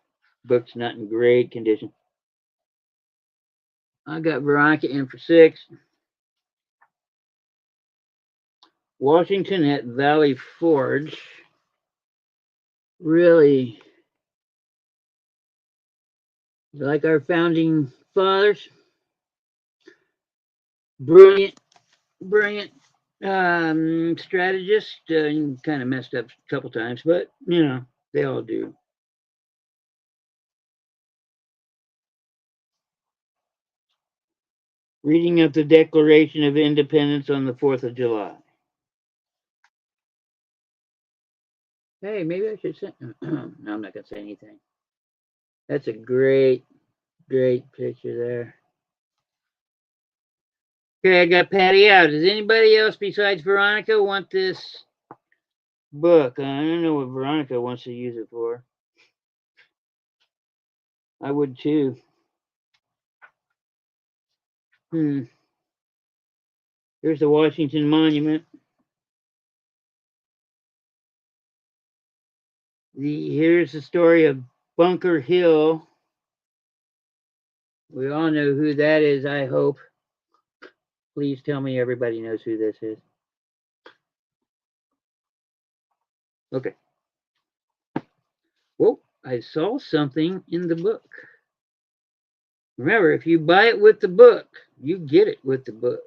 book's not in great condition. I got Veronica in for 6. Washington at Valley Forge. Really like our founding fathers. Brilliant, brilliant strategist. Kind of messed up a couple times, but you know, they all do. Reading of the Declaration of Independence on the 4th of July. Hey, maybe I should say. No, I'm not going to say anything. That's a great, great picture there. Okay, I got Patty out. Does anybody else besides Veronica want this book? I don't know what Veronica wants to use it for. I would too. Here's the Washington Monument. Here's the story of Bunker Hill. We all know who that is, I hope. Please tell me everybody knows who this is. Okay. Well, I saw something in the book. Remember, if you buy it with the book, you get it with the book.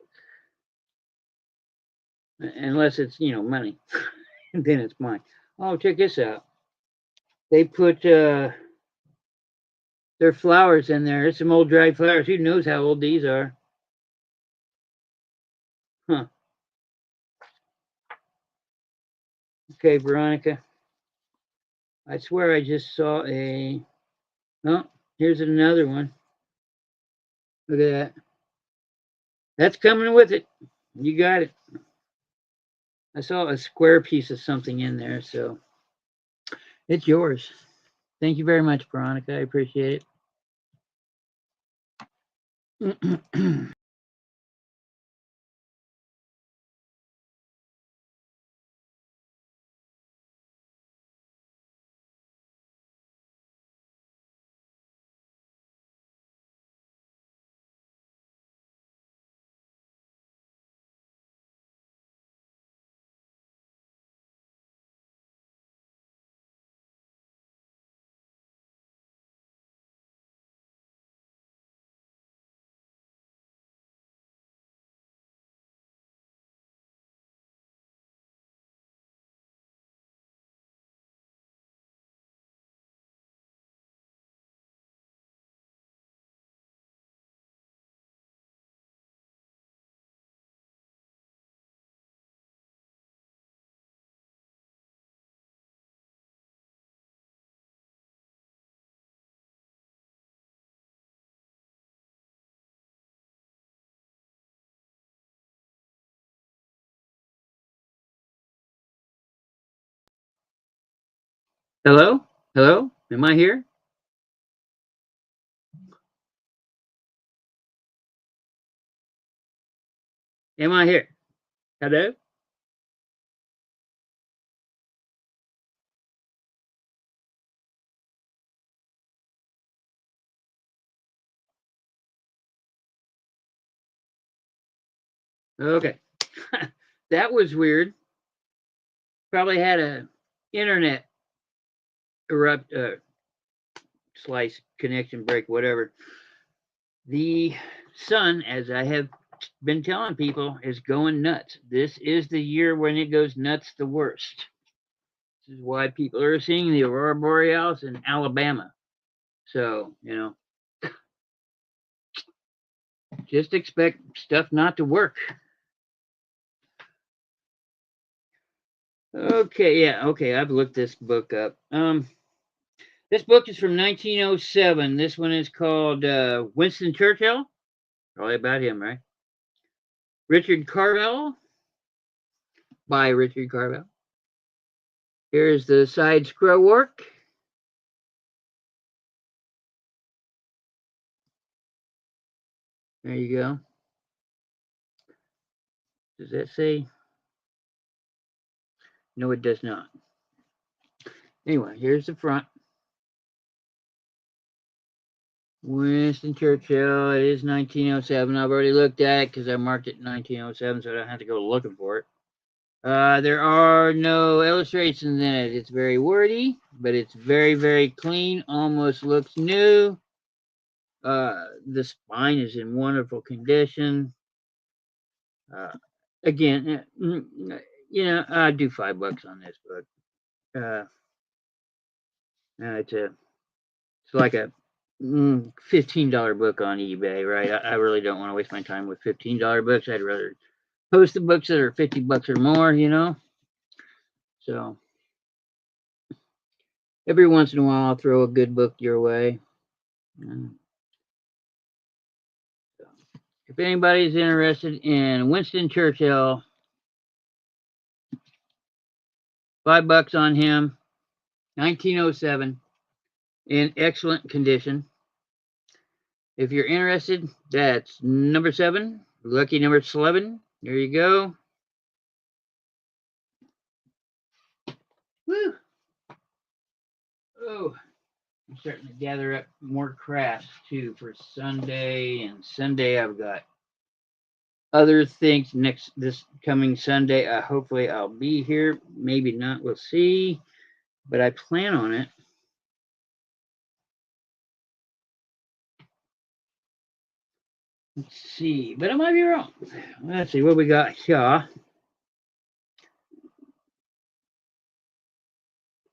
Unless it's, you know, money. Then it's mine. Oh, check this out. They put their flowers in there. It's some old dried flowers. Who knows how old these are? Huh. Okay, Veronica. I swear I just saw a... Oh, here's another one. Look at that. That's coming with it. You got it. I saw a square piece of something in there, so it's yours. Thank you very much, Veronica. I appreciate it. Hello? Hello? Am I here? Am I here? Hello? Okay. That was weird. Probably had a internet erupt, slice, connection break, whatever. The sun, as I have been telling people, is going nuts. This is the year when it goes nuts the worst. This is why people are seeing the aurora borealis in Alabama. So, you know, just expect stuff not to work. Okay, yeah, okay, I've looked this book up. This book is from 1907. This one is called Winston Churchill. Probably about him, right? Richard Carvel, by Richard Carvel. Here's the side scroll work. There you go. Does that say? No, it does not. Anyway, here's the front. Winston Churchill. It is 1907. I've already looked at it because I marked it 1907, so I don't have to go looking for it. There are no illustrations in it. It's very wordy, but it's very, very clean. Almost looks new. The spine is in wonderful condition. Again, I'd do $5 on this book. It's like a $15 book on eBay, right? I really don't want to waste my time with $15 books. I'd rather post the books that are $50 or more. So every once in a while, I'll throw a good book your way. If anybody's interested in Winston Churchill, $5 on him, 1907, in excellent condition. If you're interested, that's number 7, lucky number 11. There you go. Woo! Oh, I'm starting to gather up more crafts too for Sunday. And Sunday I've got other things this coming Sunday. Hopefully I'll be here. Maybe not. We'll see. But I plan on it. Let's see. But I might be wrong. Let's see what we got here.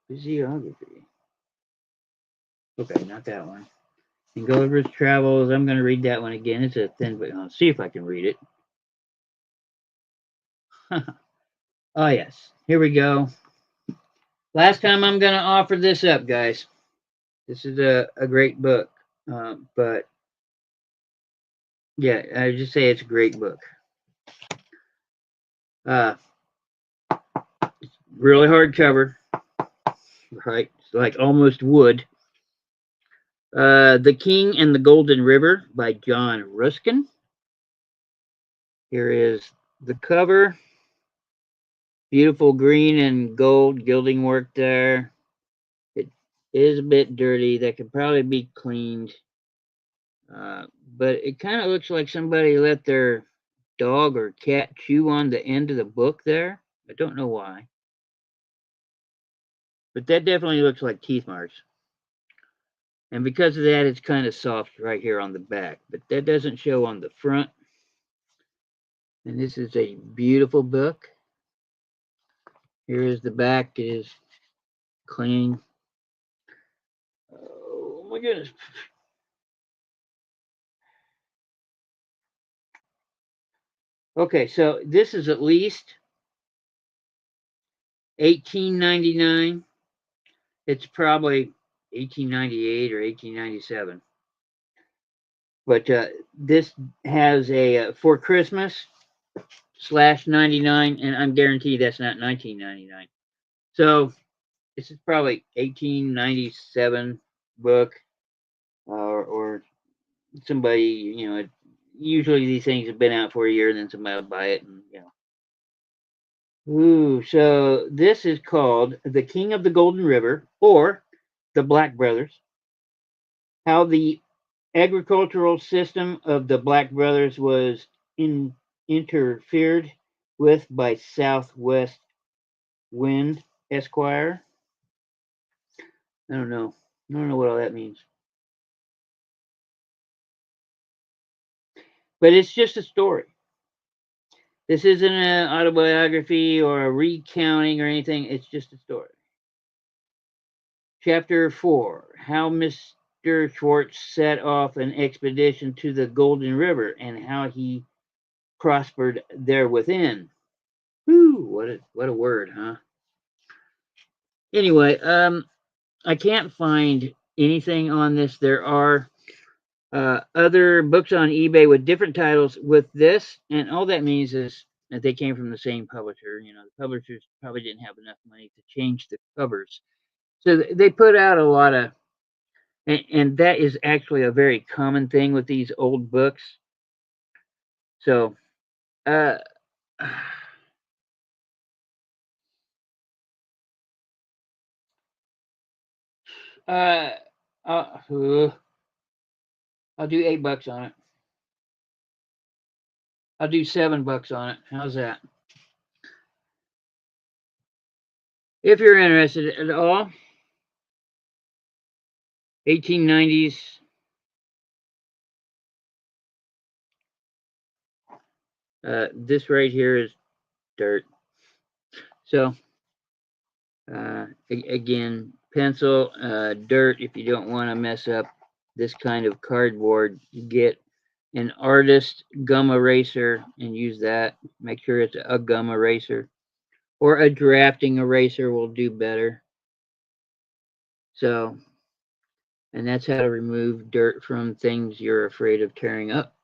Physiography. Okay, not that one. And Gulliver's Travels. I'm going to read that one again. It's a thin book. I'll see if I can read it. Oh, yes. Here we go. Last time I'm going to offer this up, guys. This is a great book. But, yeah, I just say it's a great book. Really hard cover. Right? It's like almost wood. The King and the Golden River by John Ruskin. Here is the cover. Beautiful green and gold gilding work there. It is a bit dirty. That could probably be cleaned. But it kind of looks like somebody let their dog or cat chew on the end of the book there. I don't know why. But that definitely looks like teeth marks. And because of that, it's kind of soft right here on the back. But that doesn't show on the front. And this is a beautiful book. Here is the back. It is clean. Oh my goodness. Okay, so this is at least $18.99. It's probably $18.98 or $18.97. But this has a for Christmas /99, and I'm guaranteed that's not $19.99. So this is probably $18.97 book, or somebody, usually these things have been out for a year, and then somebody will buy it, and. Ooh, so this is called The King of the Golden River, or The Black Brothers. How the agricultural system of the Black Brothers was interfered with by Southwest Wind, Esquire. I don't know. I don't know what all that means. But it's just a story. This isn't an autobiography or a recounting or anything. It's just a story. Chapter 4, How Dr. Schwartz set off an expedition to the Golden River and how he prospered there within. Whew, what a word, huh? Anyway, I can't find anything on this. There are other books on eBay with different titles with this, and all that means is that they came from the same publisher. You know, the publishers probably didn't have enough money to change the covers, so they put out a lot of, and that is actually a very common thing with these old books. So, uh, uh, uh, I'll do $8 on it. I'll do $7 on it. How's that? If you're interested at all, 1890s. This right here is dirt. So, again, pencil, dirt. If you don't want to mess up this kind of cardboard, you get an artist gum eraser and use that. Make sure it's a gum eraser, or a drafting eraser will do better. So, and that's how to remove dirt from things you're afraid of tearing up.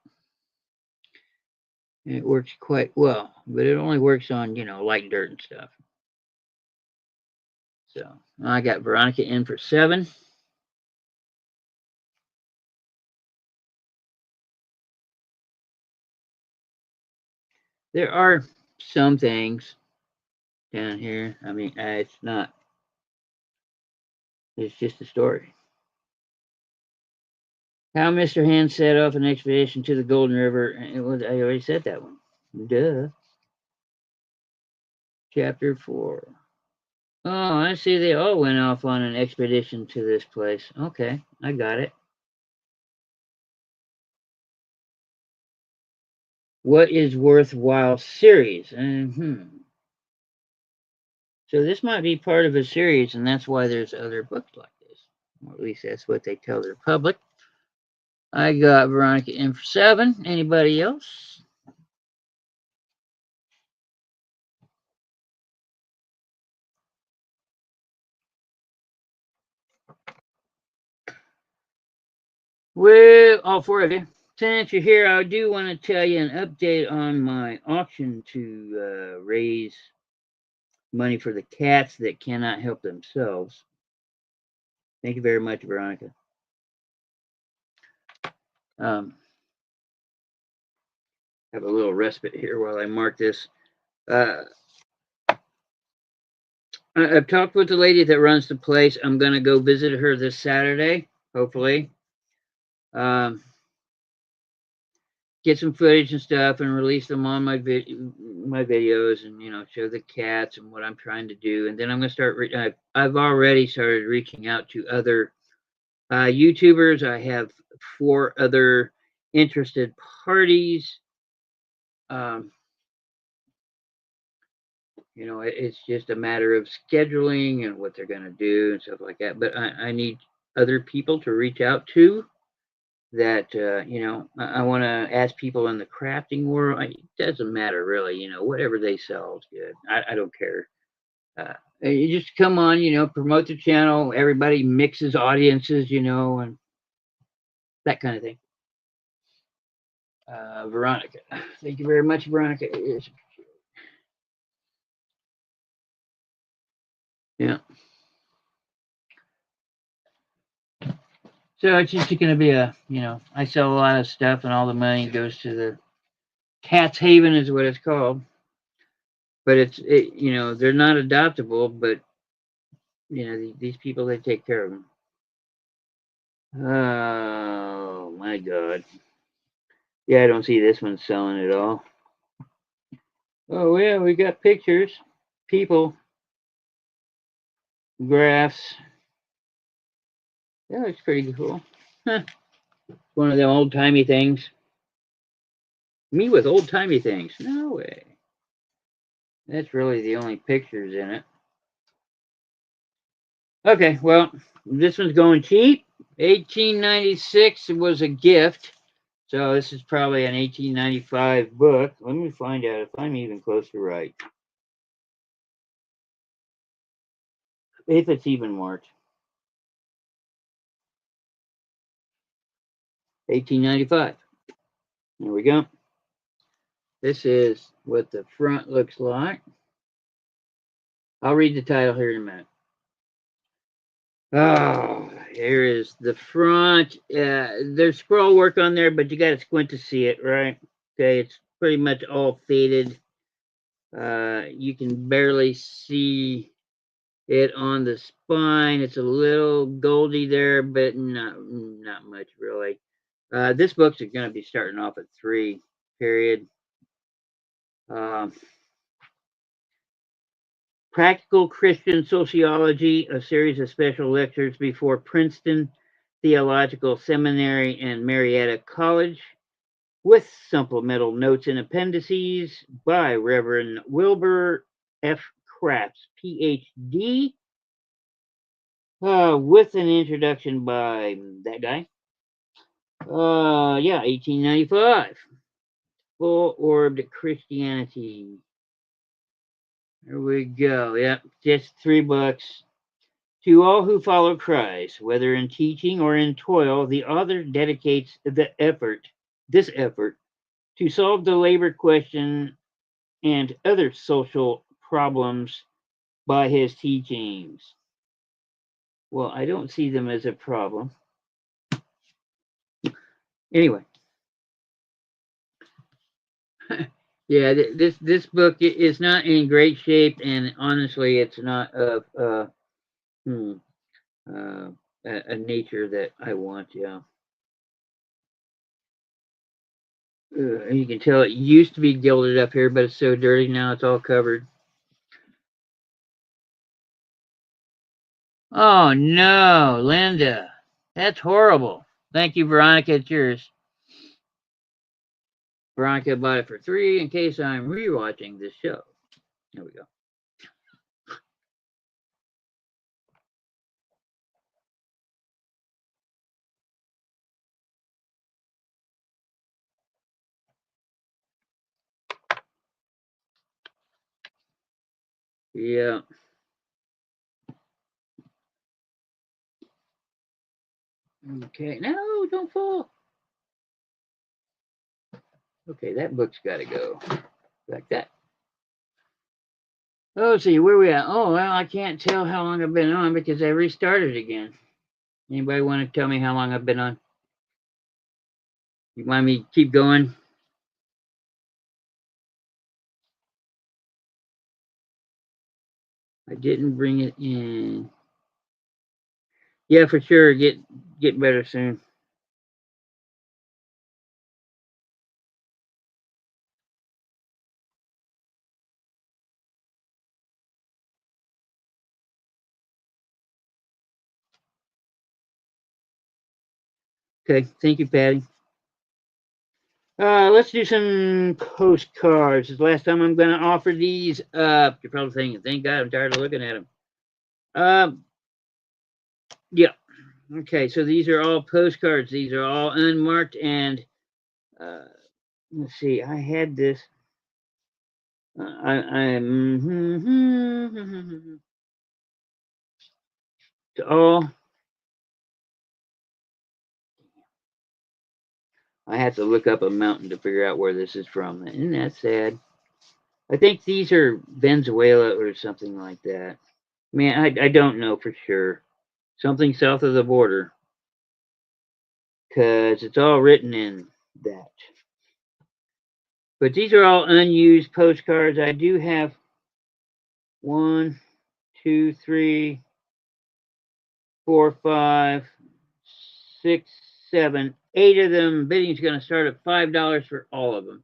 And it works quite well, but it only works on, light dirt and stuff. So I got Veronica in for 7. There are some things down here. I mean, it's not. It's just a story. How Mr. Hand set off an expedition to the Golden River. I already said that one. Duh. Chapter 4. Oh, I see. They all went off on an expedition to this place. Okay, I got it. What is worthwhile series? So this might be part of a series, and that's why there's other books like this. Or at least that's what they tell their public. I got Veronica in for 7. Anybody else? Well, all 4 of you. Since you're here, I do want to tell you an update on my auction to raise money for the cats that cannot help themselves. Thank you very much, Veronica. Have a little respite here while I mark this. I've talked with the lady that runs the place. I'm going to go visit her this Saturday, hopefully. Get some footage and stuff and release them on my videos, and show the cats and what I'm trying to do. And then I'm going to start. I've already started reaching out to other YouTubers. I have 4 other interested parties. It's just a matter of scheduling and what they're going to do and stuff like that. But I need other people to reach out to that, I want to ask people in the crafting world. It doesn't matter really, whatever they sell is good. I don't care. You just come on, promote the channel. Everybody mixes audiences, and that kind of thing. Veronica. Thank you very much, Veronica. Yeah. So it's just going to be I sell a lot of stuff and all the money goes to the Cat's Haven is what it's called. But they're not adoptable, but, these people, they take care of them. Oh, my God. Yeah, I don't see this one selling at all. Oh, yeah, we got pictures, people, graphs. That looks pretty cool. Huh. One of them old-timey things. Me with old-timey things. No way. That's really the only pictures in it. Okay, well, this one's going cheap. 1896 was a gift. So this is probably an 1895 book. Let me find out if I'm even close to right. If it's even marked. 1895. There we go. This is what the front looks like. I'll read the title here in a minute. Oh, here is the front. There's scroll work on there, but you got to squint to see it, right? Okay, it's pretty much all faded. You can barely see it on the spine. It's a little goldy there, but not much really. This book's going to be starting off at 3, period. Practical Christian Sociology, a series of special lectures before Princeton Theological Seminary and Marietta College, with supplemental notes and appendices by Reverend Wilbur F. Crafts, Ph.D., with an introduction by that guy. 1895. Full-orbed Christianity. There we go. Yep, just $3. To all who follow Christ, whether in teaching or in toil, the author dedicates this effort, to solve the labor question and other social problems by his teachings. Well, I don't see them as a problem. Anyway, yeah, this book is not in great shape, and honestly, it's not of a nature that I want. Yeah. You can tell it used to be gilded up here, but it's so dirty now it's all covered. Oh no, Linda. That's horrible. Thank you, Veronica. It's yours. Veronica bought it for 3 in case I'm rewatching this show. There we go. Yeah. Okay. No, don't fall. Okay, that book's got to go. Like that. Oh, let's see, where we at? Oh, well, I can't tell how long I've been on because I restarted again. Anybody want to tell me how long I've been on? You want me to keep going? I didn't bring it in. Yeah, for sure. Get better soon. Okay, thank you, Patty. Let's do some postcards. It's the last time I'm going to offer these up. You're probably thinking, thank God, I'm tired of looking at them. Yeah. Okay, so these are all postcards. These are all unmarked, and let's see. I had this. all. I have to look up a mountain to figure out where this is from. Isn't that sad? I think these are Venezuela or something like that. Man, I don't know for sure. Something south of the border. Because it's all written in that. But these are all unused postcards. I do have 1, 2, 3, 4, 5, 6, 7, 8 of them. Bidding's going to start at $5 for all of them.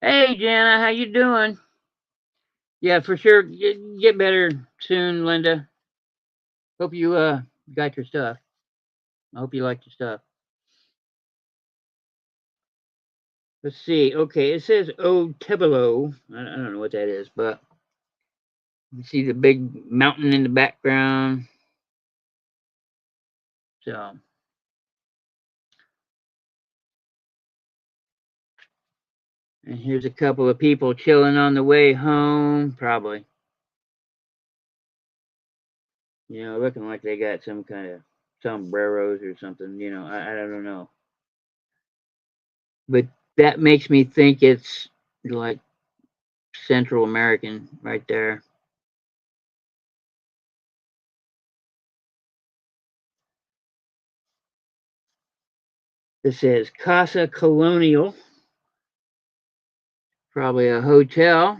Hey, Jana, how you doing? Yeah, for sure. Get better soon, Linda. Hope you got your stuff. I hope you liked your stuff. Let's see. Okay, it says Otebelo. I don't know what that is, but you see the big mountain in the background. So, and here's a couple of people chilling on the way home, probably. Looking like they got some kind of sombreros or something. I don't know. But that makes me think it's like Central American right there. This is Casa Colonial, probably a hotel.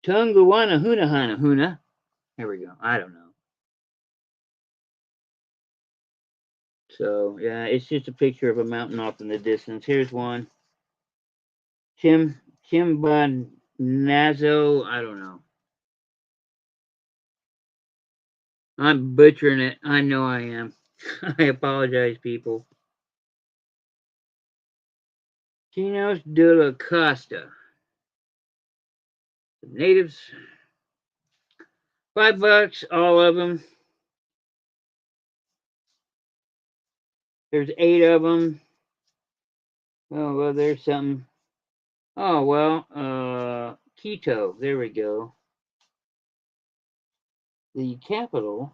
Tunguana Huna Hana Huna. Here we go. I don't know. So yeah, it's just a picture of a mountain off in the distance. Here's one. Chimbanazo. I don't know. I'm butchering it. I know I am. I apologize, people. Chinos de la Costa. The natives. $5, all of them. There's 8 of them. Oh well, there's something. Oh well, Quito. There we go. The capital.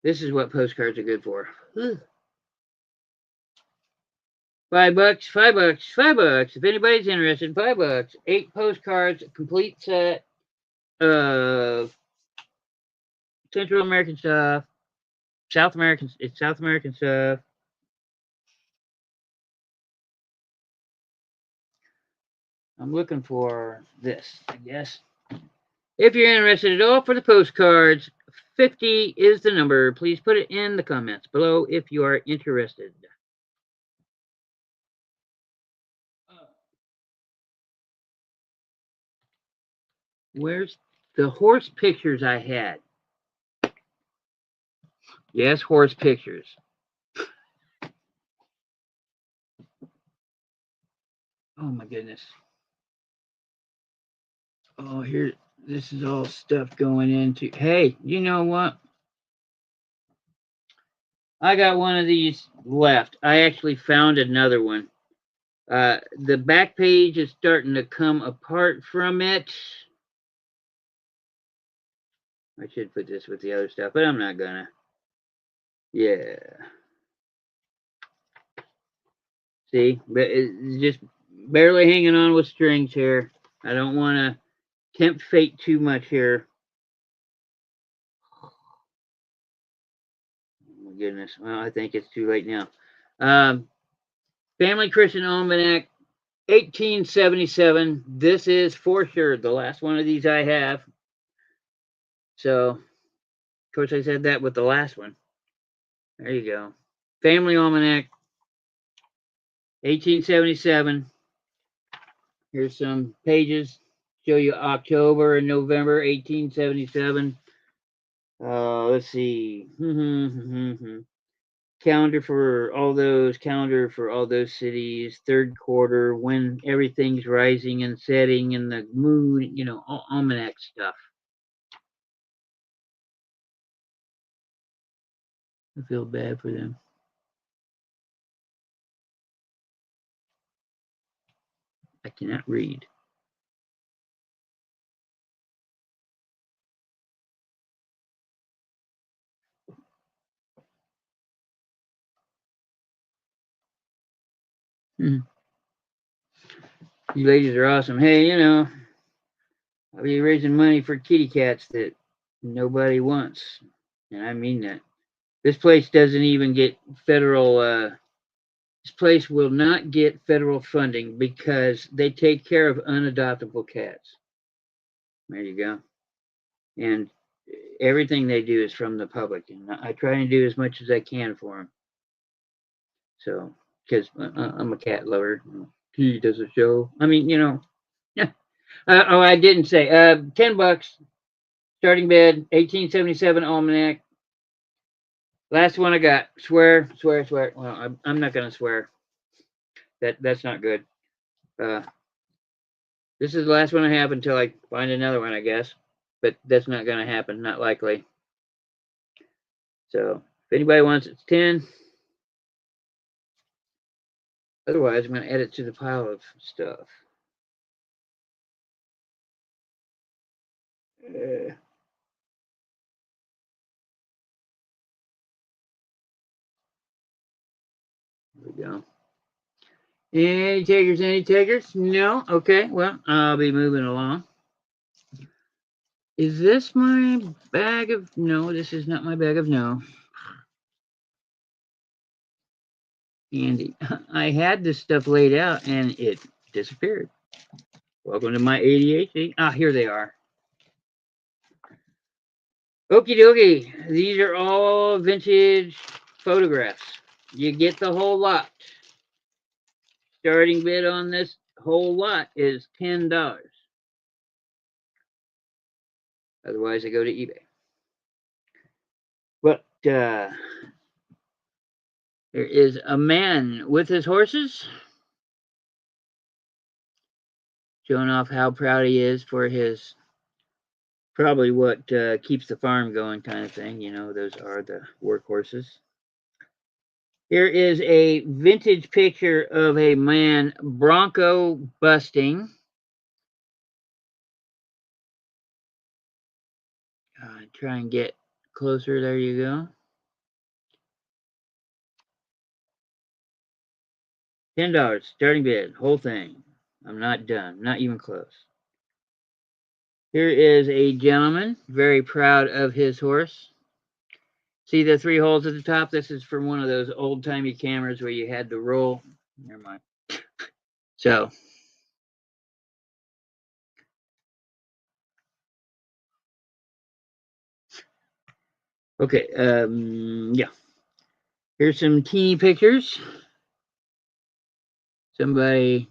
This is what postcards are good for. $5, $5, $5. If anybody's interested, $5. 8 postcards, complete set of Central American stuff, South American. It's South American stuff. I'm looking for this, I guess. If you're interested at all for the postcards, 50 is the number. Please put it in the comments below if you are interested. Where's the horse pictures I had? Yes, horse pictures. Oh my goodness. Oh, here, this is all stuff going into. Hey, you know what? I got one of these left. I actually found another one. The back page is starting to come apart from it. I should put this with the other stuff, but I'm not gonna. Yeah. See, but it's just barely hanging on with strings here. I don't want to tempt fate too much here. Oh my goodness. Well, I think it's too late now. Family Christian Almanac, 1877. This is for sure the last one of these I have. So, of course, I said that with the last one. There you go. Family Almanac, 1877. Here's some pages. Show you October and November 1877. Let's see. Calendar for all those cities, third quarter, when everything's rising and setting, and the moon, almanac stuff. I feel bad for them. I cannot read. You ladies are awesome. Hey, I'll be raising money for kitty cats that nobody wants. And I mean that. This place doesn't even get federal, this place will not get federal funding because they take care of unadoptable cats. There you go. And everything they do is from the public. And I try and do as much as I can for them. So, because I'm a cat lover. He does a show. I mean, yeah. Oh, I didn't say $10. Starting bid, 1877 almanac. Last one I got. Swear, swear, swear. Well, I'm not gonna swear. That's not good. Uh, this is the last one I have until I find another one, I guess. But that's not gonna happen. Not likely. So if anybody wants, it's 10. Otherwise, I'm gonna add it to the pile of stuff. There we go. Any takers? Any takers? No? Okay, well, I'll be moving along. Is this my bag of... No, this is not my bag of no. Andy. I had this stuff laid out and it disappeared. Welcome to my ADHD. Ah, here they are. Okie dokie. These are all vintage photographs. You get the whole lot. Starting bid on this whole lot is $10. Otherwise, I go to eBay. But there is a man with his horses showing off how proud he is for his, probably what keeps the farm going kind of thing. You know, those are the workhorses. Here is a vintage picture of a man bronco busting. Try and get closer. There you go. $10 starting bid, whole thing. I'm not done, not even close. Here is a gentleman very proud of his horse. See the 3 holes at the top? This is from one of those old-timey cameras where you had to roll. Never mind. So, okay, yeah. Here's some teeny pictures. Somebody,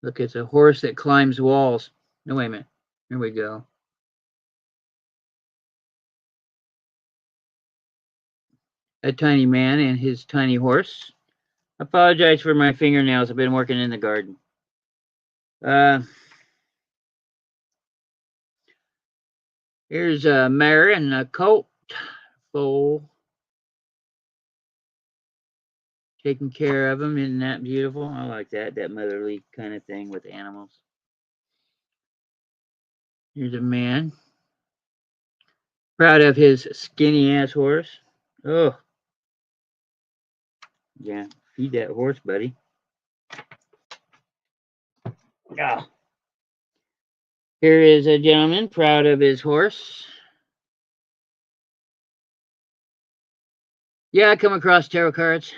look, it's a horse that climbs walls. No, wait a minute. Here we go. A tiny man and his tiny horse. Apologize for my fingernails. I've been working in the garden. Here's a mare and a colt foal. Taking care of them. Isn't that beautiful? I like that motherly kind of thing with animals. Here's a man. Proud of his skinny ass horse. Oh. Yeah, feed that horse, buddy. Ah. Here is a gentleman proud of his horse. Yeah, I come across tarot cards.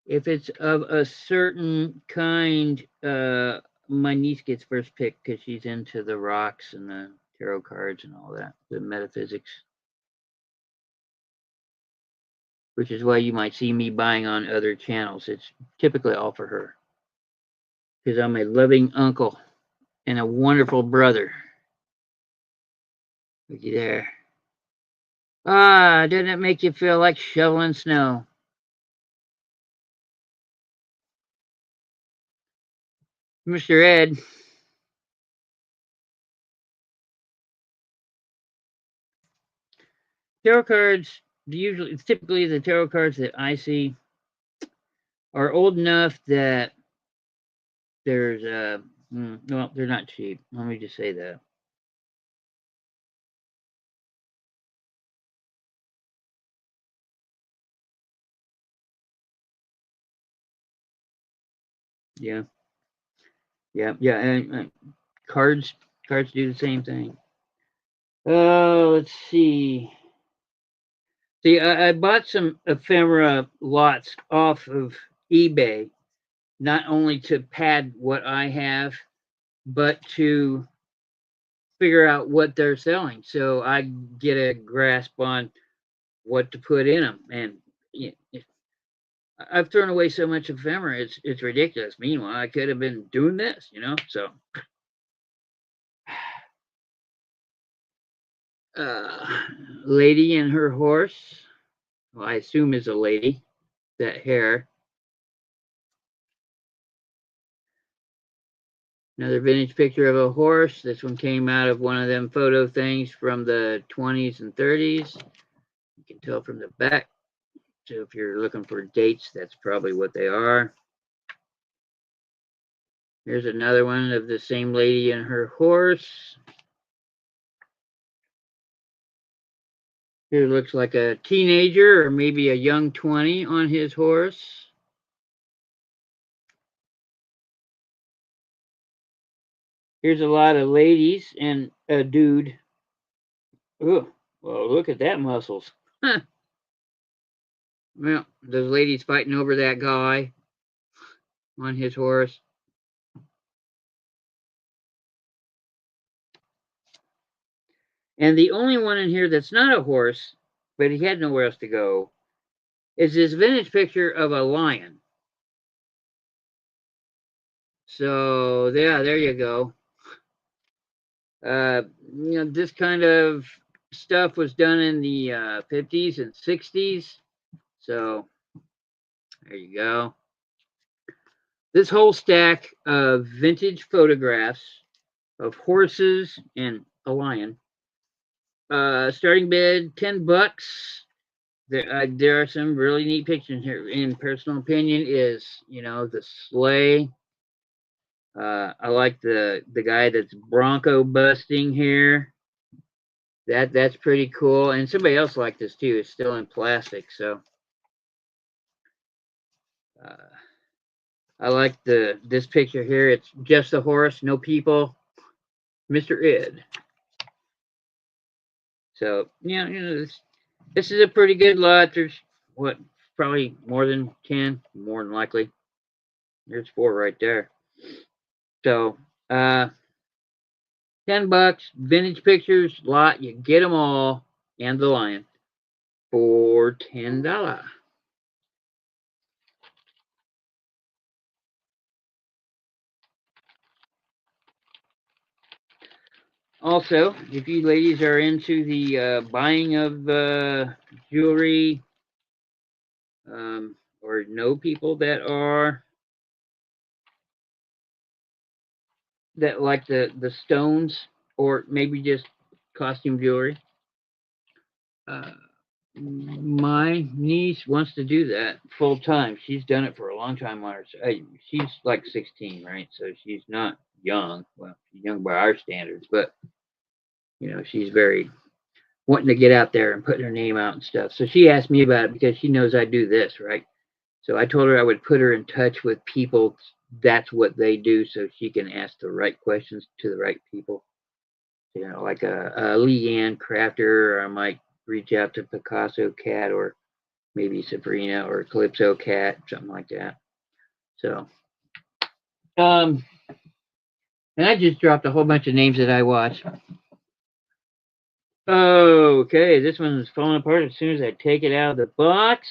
If it's of a certain kind, my niece gets first pick because she's into the rocks and the tarot cards and all that, the metaphysics. Which is why you might see me buying on other channels. It's typically all for her. Because I'm a loving uncle and a wonderful brother. Looky there. Ah, doesn't it make you feel like shoveling snow? Mr. Ed. Tarot cards, typically the tarot cards that I see are old enough that there's well, they're not cheap. Let me just say that. Yeah, yeah, and cards do the same thing. Let's see. See, I bought some ephemera lots off of eBay, not only to pad what I have, but to figure out what they're selling, so I get a grasp on what to put in them. And I've thrown away so much ephemera, it's ridiculous. Meanwhile, I could have been doing this, you know. So, uh, lady and her horse. Well, I assume is a lady. That hair. Another vintage picture of a horse. This one came out of one of them photo things from the 20s and 30s. You can tell from the back. So if you're looking for dates, that's probably what they are. Here's another one of the same lady and her horse. Here looks like a teenager or maybe a young 20 on his horse. Here's a lot of ladies and a dude. Oh, well, look at that muscles. Huh. Well, those ladies fighting over that guy on his horse. And the only one in here that's not a horse, but he had nowhere else to go, is this vintage picture of a lion. So yeah, there you go. This kind of stuff was done in the 50s and 60s. So there you go. This whole stack of vintage photographs of horses and a lion. Starting bid $10. There are some really neat pictures here. In personal opinion, is the sleigh. I like the guy that's bronco busting here. That's pretty cool. And somebody else liked this too. It's still in plastic, so uh, I like this picture here. It's just a horse, no people. Mr. Ed. So this is a pretty good lot. There's what probably more than 10, more than likely. There's 4 right there. So $10, vintage pictures, lot. You get them all, and the lion for $10. Also, if you ladies are into the buying of jewelry, or know people that are that like the stones, or maybe just costume jewelry, uh, my niece wants to do that full time. She's done it for a long time on her. She's like 16, right? So she's not young. Well, she's young by our standards, but she's very wanting to get out there and put her name out and stuff. So she asked me about it because she knows I do this, right? So I told her I would put her in touch with people that's what they do, so she can ask the right questions to the right people. Like a Leanne Crafter, or I might reach out to Picasso Cat, or maybe Sabrina or Calypso Cat, something like that. So, and I just dropped a whole bunch of names that I watch. Okay, this one's falling apart as soon as I take it out of the box.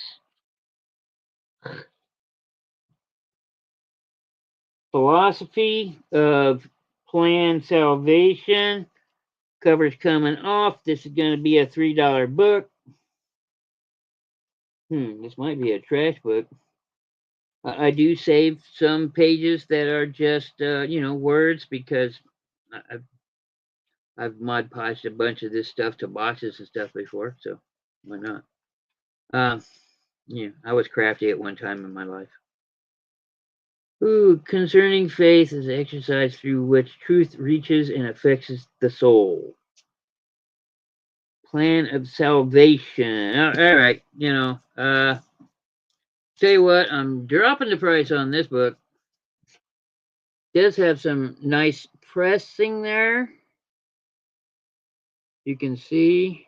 Philosophy of Plan Salvation. Cover's coming off. This is going to be a $3 book. This might be a trash book. I do save some pages that are just words, because I've Mod Podged a bunch of this stuff to boxes and stuff before, so why not? I was crafty at one time in my life. Ooh, concerning faith is the exercise through which truth reaches and affects the soul. Plan of salvation. All right, tell you what, I'm dropping the price on this book. It does have some nice pressing there. You can see.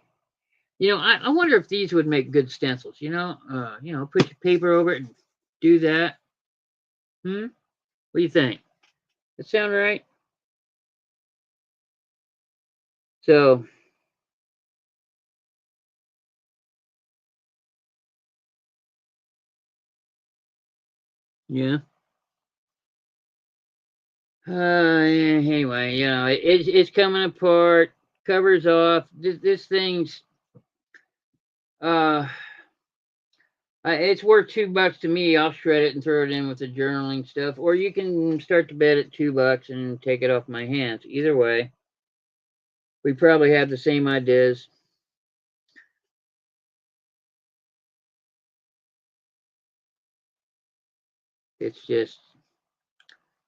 I wonder if these would make good stencils. Put your paper over it and do that. What do you think? That sound right? So Yeah. Anyway, it's coming apart. Covers off. This thing's uh, it's worth $2 to me. I'll shred it and throw it in with the journaling stuff, or you can start to bed at $2 and take it off my hands. Either way, we probably have the same ideas. It's just,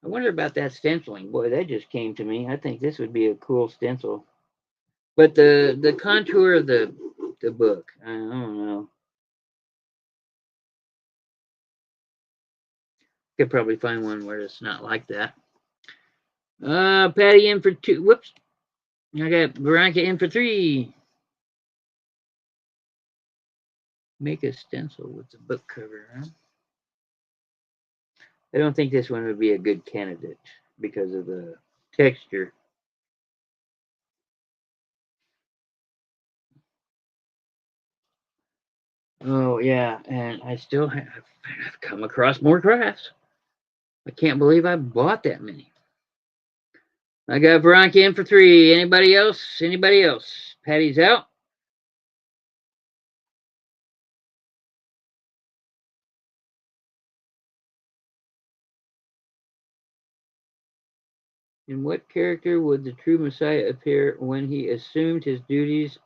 I wonder about that stenciling. Boy, that just came to me. I think this would be a cool stencil. But the contour of the book, I don't know. Could probably find one where it's not like that. Patty in for 2. Whoops. I got Veronica in for 3. Make a stencil with the book cover, huh? I don't think this one would be a good candidate because of the texture. Oh yeah, and I still have I've come across more crafts. I can't believe I bought that many. I got Veronica in for 3. Anybody else? Anybody else? Patty's out. In what character would the true Messiah appear when he assumed his duties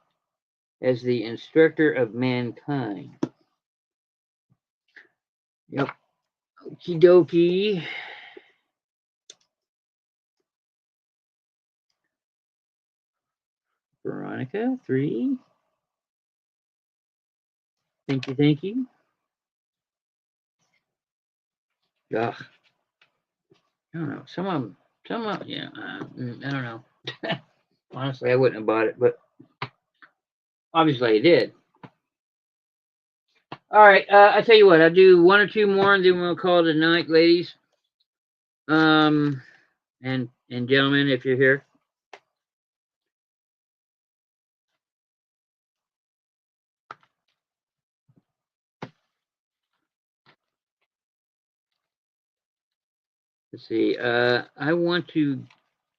as the instructor of mankind? Yep. Okie dokie. Veronica, 3. Thank you, thank you. Ugh. I don't know. Yeah. I don't know. Honestly, I wouldn't have bought it, but obviously I did. All right. I tell you what. I'll do 1 or 2 more, and then we'll call it a night, ladies. Um, and gentlemen, if you're here. Let's see. I want to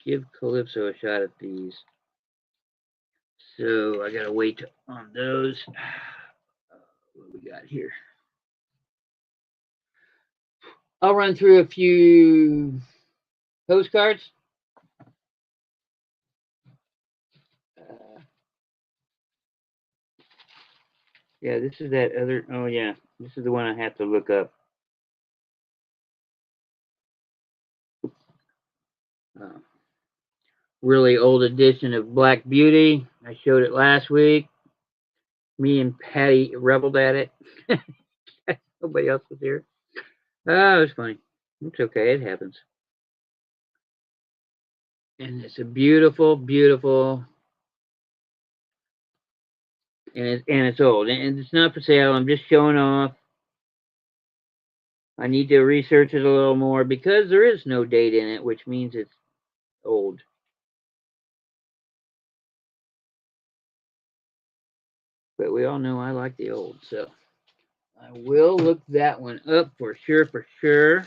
give Calypso a shot at these, so I gotta wait on those. What we got here? I'll run through a few postcards. Uh, yeah, this is that other. Oh yeah, this is the one I have to look up. Uh, really old edition of Black Beauty. I showed it last week. Me and Patty reveled at it. Nobody else was here. Oh, it was funny. It's okay. It happens. And it's a beautiful, beautiful, and it's old, and it's not for sale. I'm just showing off. I need to research it a little more because there is no date in it, which means it's old. But we all know I like the old, so I will look that one up for sure, for sure.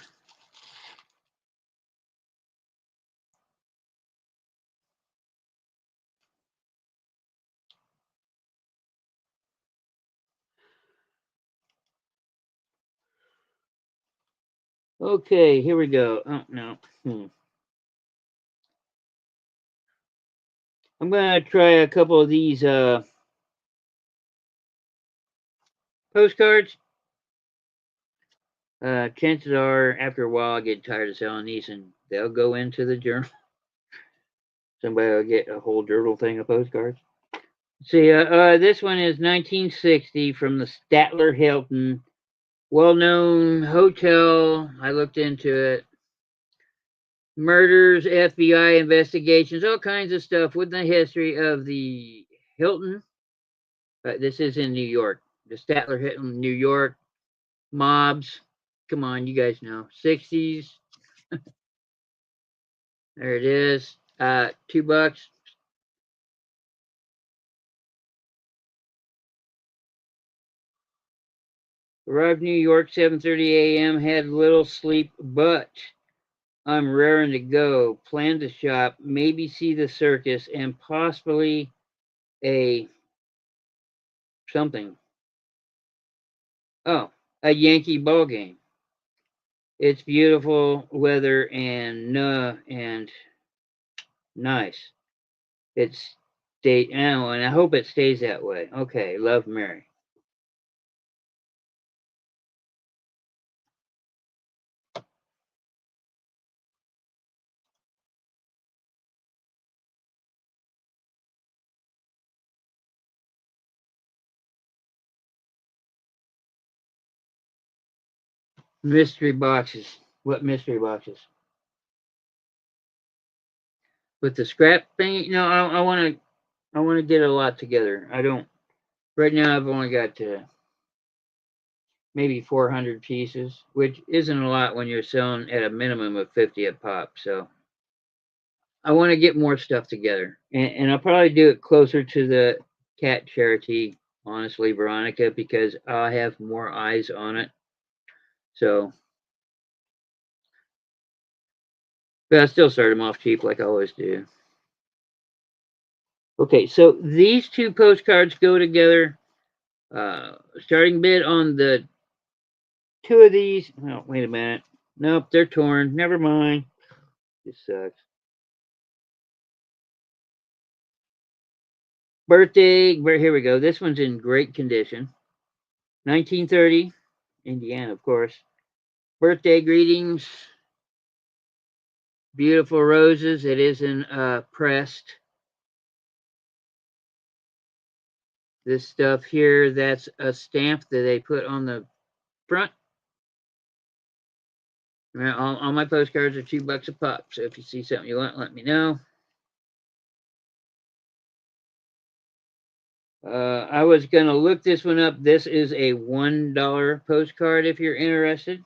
Okay, here we go. Oh no. I'm gonna try a couple of these postcards. Chances are, after a while, I get tired of selling these, and they'll go into the journal. Somebody will get a whole journal thing of postcards. See, this one is 1960 from the Statler Hilton, well-known hotel. I looked into it. Murders, FBI investigations, all kinds of stuff with the history of the Hilton. This is in New York. The Statler Hilton, New York. Mobs. Come on, you guys know. 60s. There it is. $2. Arrived New York 7:30 a.m. Had little sleep, but I'm raring to go. Plan to shop, maybe see the circus, and possibly a something. Oh, a Yankee ball game. It's beautiful weather and nice. It's and I hope it stays that way. Okay, love, Mary. Mystery boxes. What mystery boxes? With the scrap thing? No, I want to get a lot together. I don't. Right now, I've only got maybe 400 pieces, which isn't a lot when you're selling at a minimum of 50 a pop. So I want to get more stuff together, and I'll probably do it closer to the cat charity. Honestly, Veronica, because I'll have more eyes on it. So, but I still start them off cheap like I always do. Okay, so these two postcards go together. Starting bid on the two of these. Oh, wait a minute. Nope, they're torn. Never mind. This sucks. Birthday. Here we go. This one's in great condition. 1930, Indiana, of course. Birthday greetings. Beautiful roses. It isn't pressed. This stuff here, that's a stamp that they put on the front. All my postcards are $2 a pop. So if you see something you want, let me know. I was going to look this one up. This is a $1 postcard if you're interested.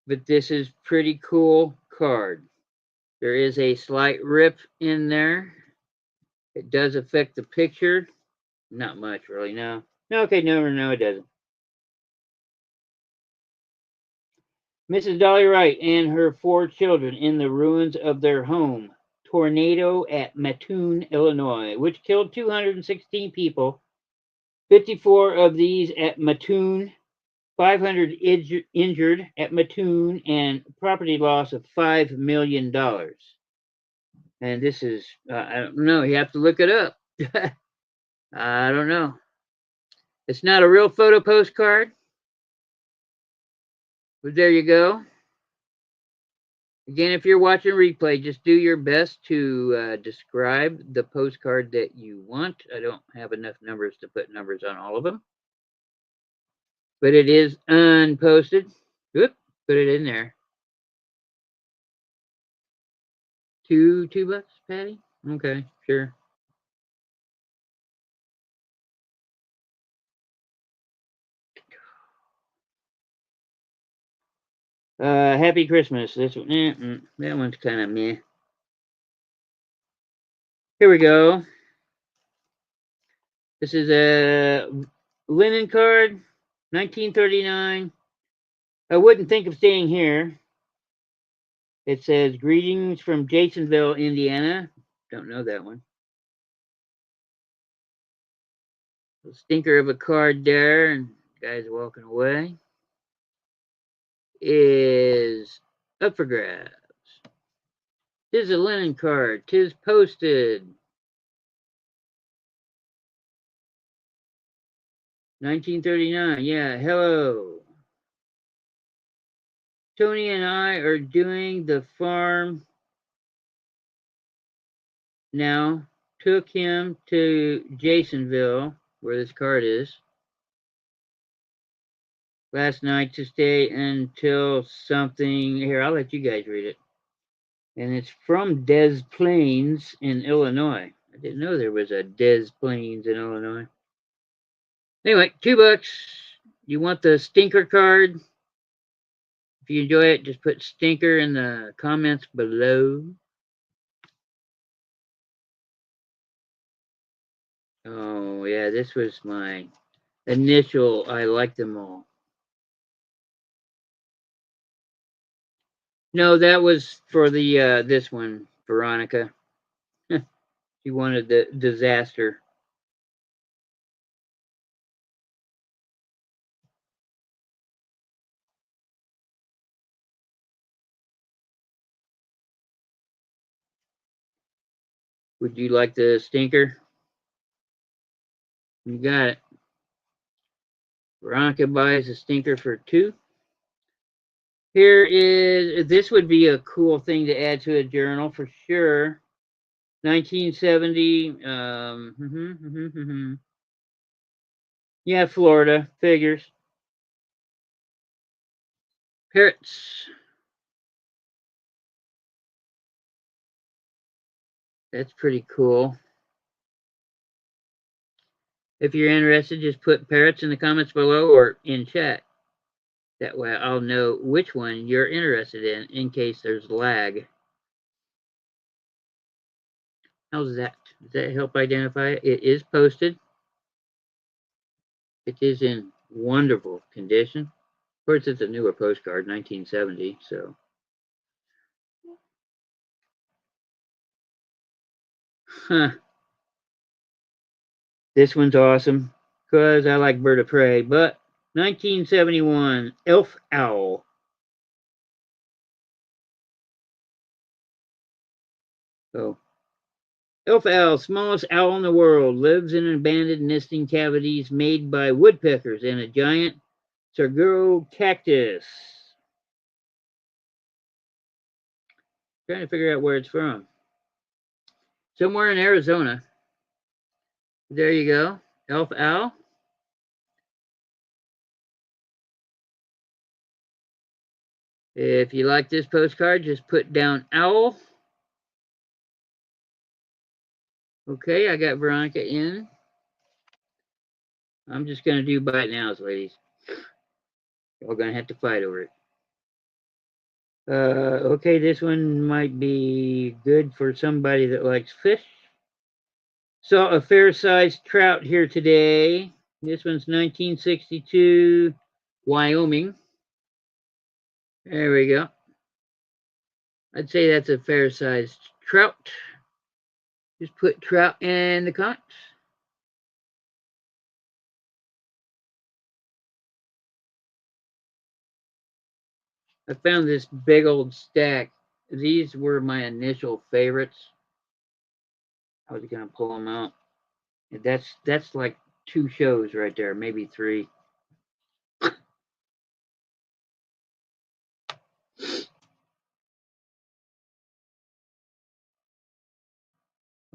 But this is pretty cool card. There is a slight rip in there. It does affect the picture. Not much, really, no. Okay, no, it doesn't. Mrs. Dolly Wright and her 4 children in the ruins of their home. Tornado at Mattoon, Illinois, which killed 216 people. 54 of these at Mattoon, 500 injured at Mattoon, and property loss of $5 million. And this is, I don't know, you have to look it up. I don't know. It's not a real photo postcard, but there you go. Again, if you're watching replay, just do your best to describe the postcard that you want. I don't have enough numbers to put numbers on all of them, but it is unposted. Oop, put it in there. $2, Patty? Okay, sure. Happy Christmas. This one, that one's kind of meh. Here we go. This is a linen card, 1939. I wouldn't think of staying here. It says, greetings from Jasonville, Indiana. Don't know that one. A stinker of a card there, and guys walking away. Is up for grabs. Tis a linen card. Tis posted. 1939. Yeah, hello. Tony and I are doing the farm now. Took him to Jasonville, where this card is, last night to stay until something. Here, I'll let you guys read it. And it's from Des Plaines in Illinois. I didn't know there was a Des Plaines in Illinois. Anyway, $2. You want the stinker card? If you enjoy it, just put stinker in the comments below. Oh, yeah, this was my initial. I like them all. No, that was for the this one, Veronica. She wanted the disaster. Would you like the stinker? You got it. Veronica buys a stinker for 2. Here is, this would be a cool thing to add to a journal for sure. 1970. Yeah, Florida. Figures. Parrots. That's pretty cool. If you're interested, just put parrots in the comments below or in chat. That way I'll know which one you're interested in case there's lag. How's that? Does that help identify it? It is posted. It is in wonderful condition. Of course, it's a newer postcard, 1970, so. Huh. This one's awesome because I like Bird of Prey, but 1971, Elf Owl. So, Elf owl, smallest owl in the world, lives in abandoned nesting cavities made by woodpeckers and a giant saguaro cactus. Trying to figure out where it's from. Somewhere in Arizona. There you go. Elf owl. If you like this postcard, just put down owl. Okay, I got Veronica in. I'm just going to do bite nows, ladies. Y'all going to have to fight over it. Okay, this one might be good for somebody that likes fish. Saw a fair-sized trout here today. This one's 1962, Wyoming. There we go. I'd say that's a fair-sized trout. Just put trout in the comments. I found this big old stack. These were my initial favorites. I was gonna pull them out. That's like 2 shows right there, maybe 3.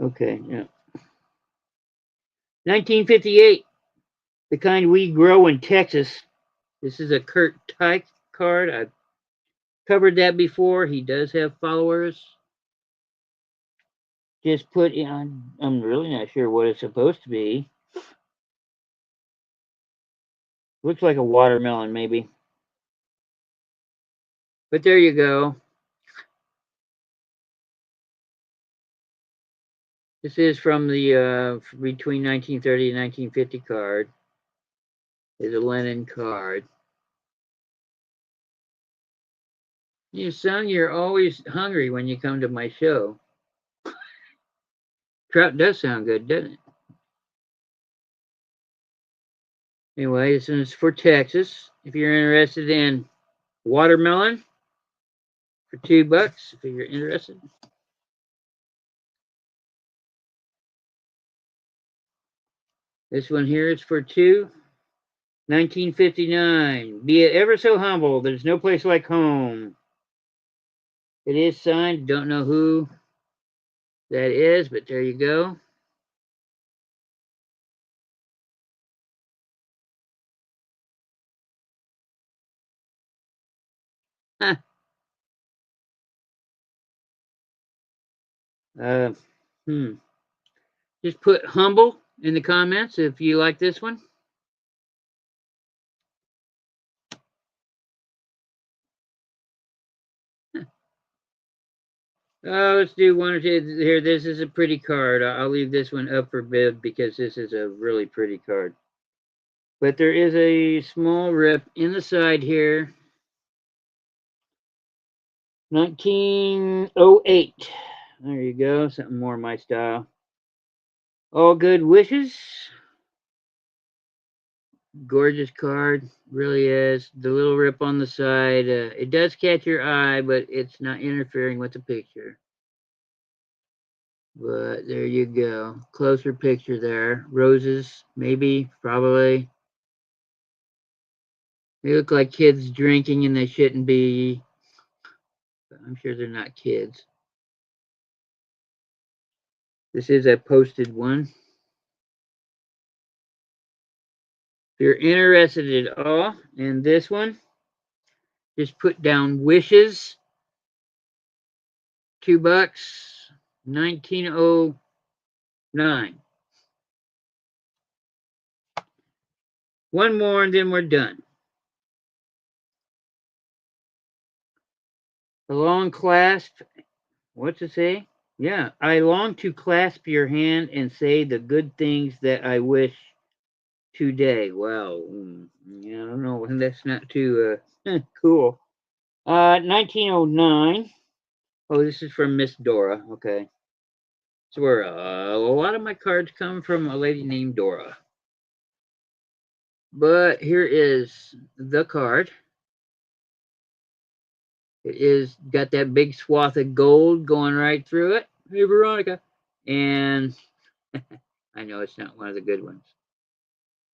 Okay, yeah. 1958, the kind we grow in Texas. This is a Kurt Tyke card. I've covered that before. He does have followers. Just put in, I'm really not sure what it's supposed to be. Looks like a watermelon, maybe. But there you go. This is from the between 1930 and 1950 card. It's a Lennon card. You son, you're always hungry when you come to my show. Trout does sound good, doesn't it? Anyway, this one's for Texas. If you're interested in watermelon for $2, if you're interested. This one here is for 2. 1959. Be it ever so humble, there's no place like home. It is signed. Don't know who that is, but there you go. Huh. Uh, hmm. Just put humble in the comments if you like this one. Let's do 1 or 2 here. This is a pretty card. I'll leave this one up for bid because this is a really pretty card. But there is a small rip in the side here. 1908. There you go. Something more my style. All good wishes. Gorgeous card. Really is. The little rip on the side. It does catch your eye, but it's not interfering with the picture. But there you go. Closer picture there. Roses, maybe, probably. They look like kids drinking and they shouldn't be. I'm sure they're not kids. This is a posted one. If you're interested at all in this one, just put down wishes, $2, 1909. One more and then we're done. A long clasp. What's it say? Yeah, I long to clasp your hand and say the good things that I wish today. Well, yeah, I don't know. That's not too cool. 1909. Oh, this is from Miss Dora. Okay. So where a lot of my cards come from a lady named Dora. But here is the card. It is got that big swath of gold going right through it. Hey, Veronica. And I know it's not one of the good ones.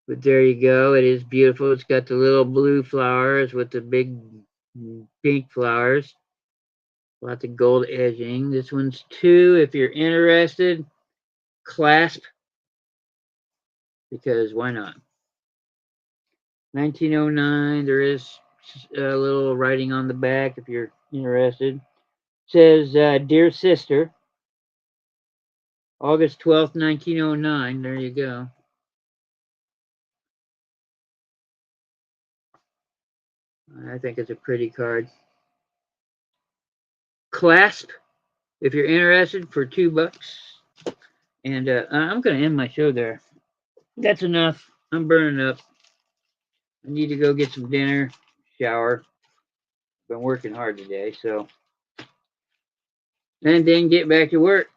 But there you go. It is beautiful. It's got the little blue flowers with the big pink flowers. Lots of gold edging. This one's 2 if you're interested. Clasp, because why not? 1909. There is a little writing on the back if you're interested. It says, Dear Sister, August 12th, 1909. There you go. I think it's a pretty card. Clasp, if you're interested, for $2. And I'm going to end my show there. That's enough. I'm burning up. I need to go get some dinner, shower. Been working hard today, so. And then get back to work.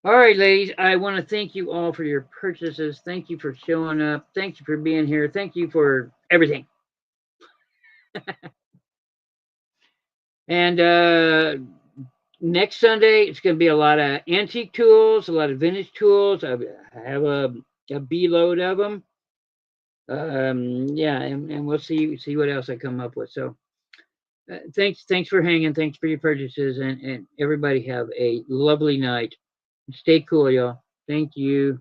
All right, ladies, I want to thank you all for your purchases. Thank you for showing up. Thank you for being here. Thank you for everything. And next Sunday, it's going to be a lot of antique tools, a lot of vintage tools. I have a B load of them. Yeah, and we'll see what else I come up with. So thanks for hanging. Thanks for your purchases, and everybody have a lovely night. Stay cool, y'all. Thank you.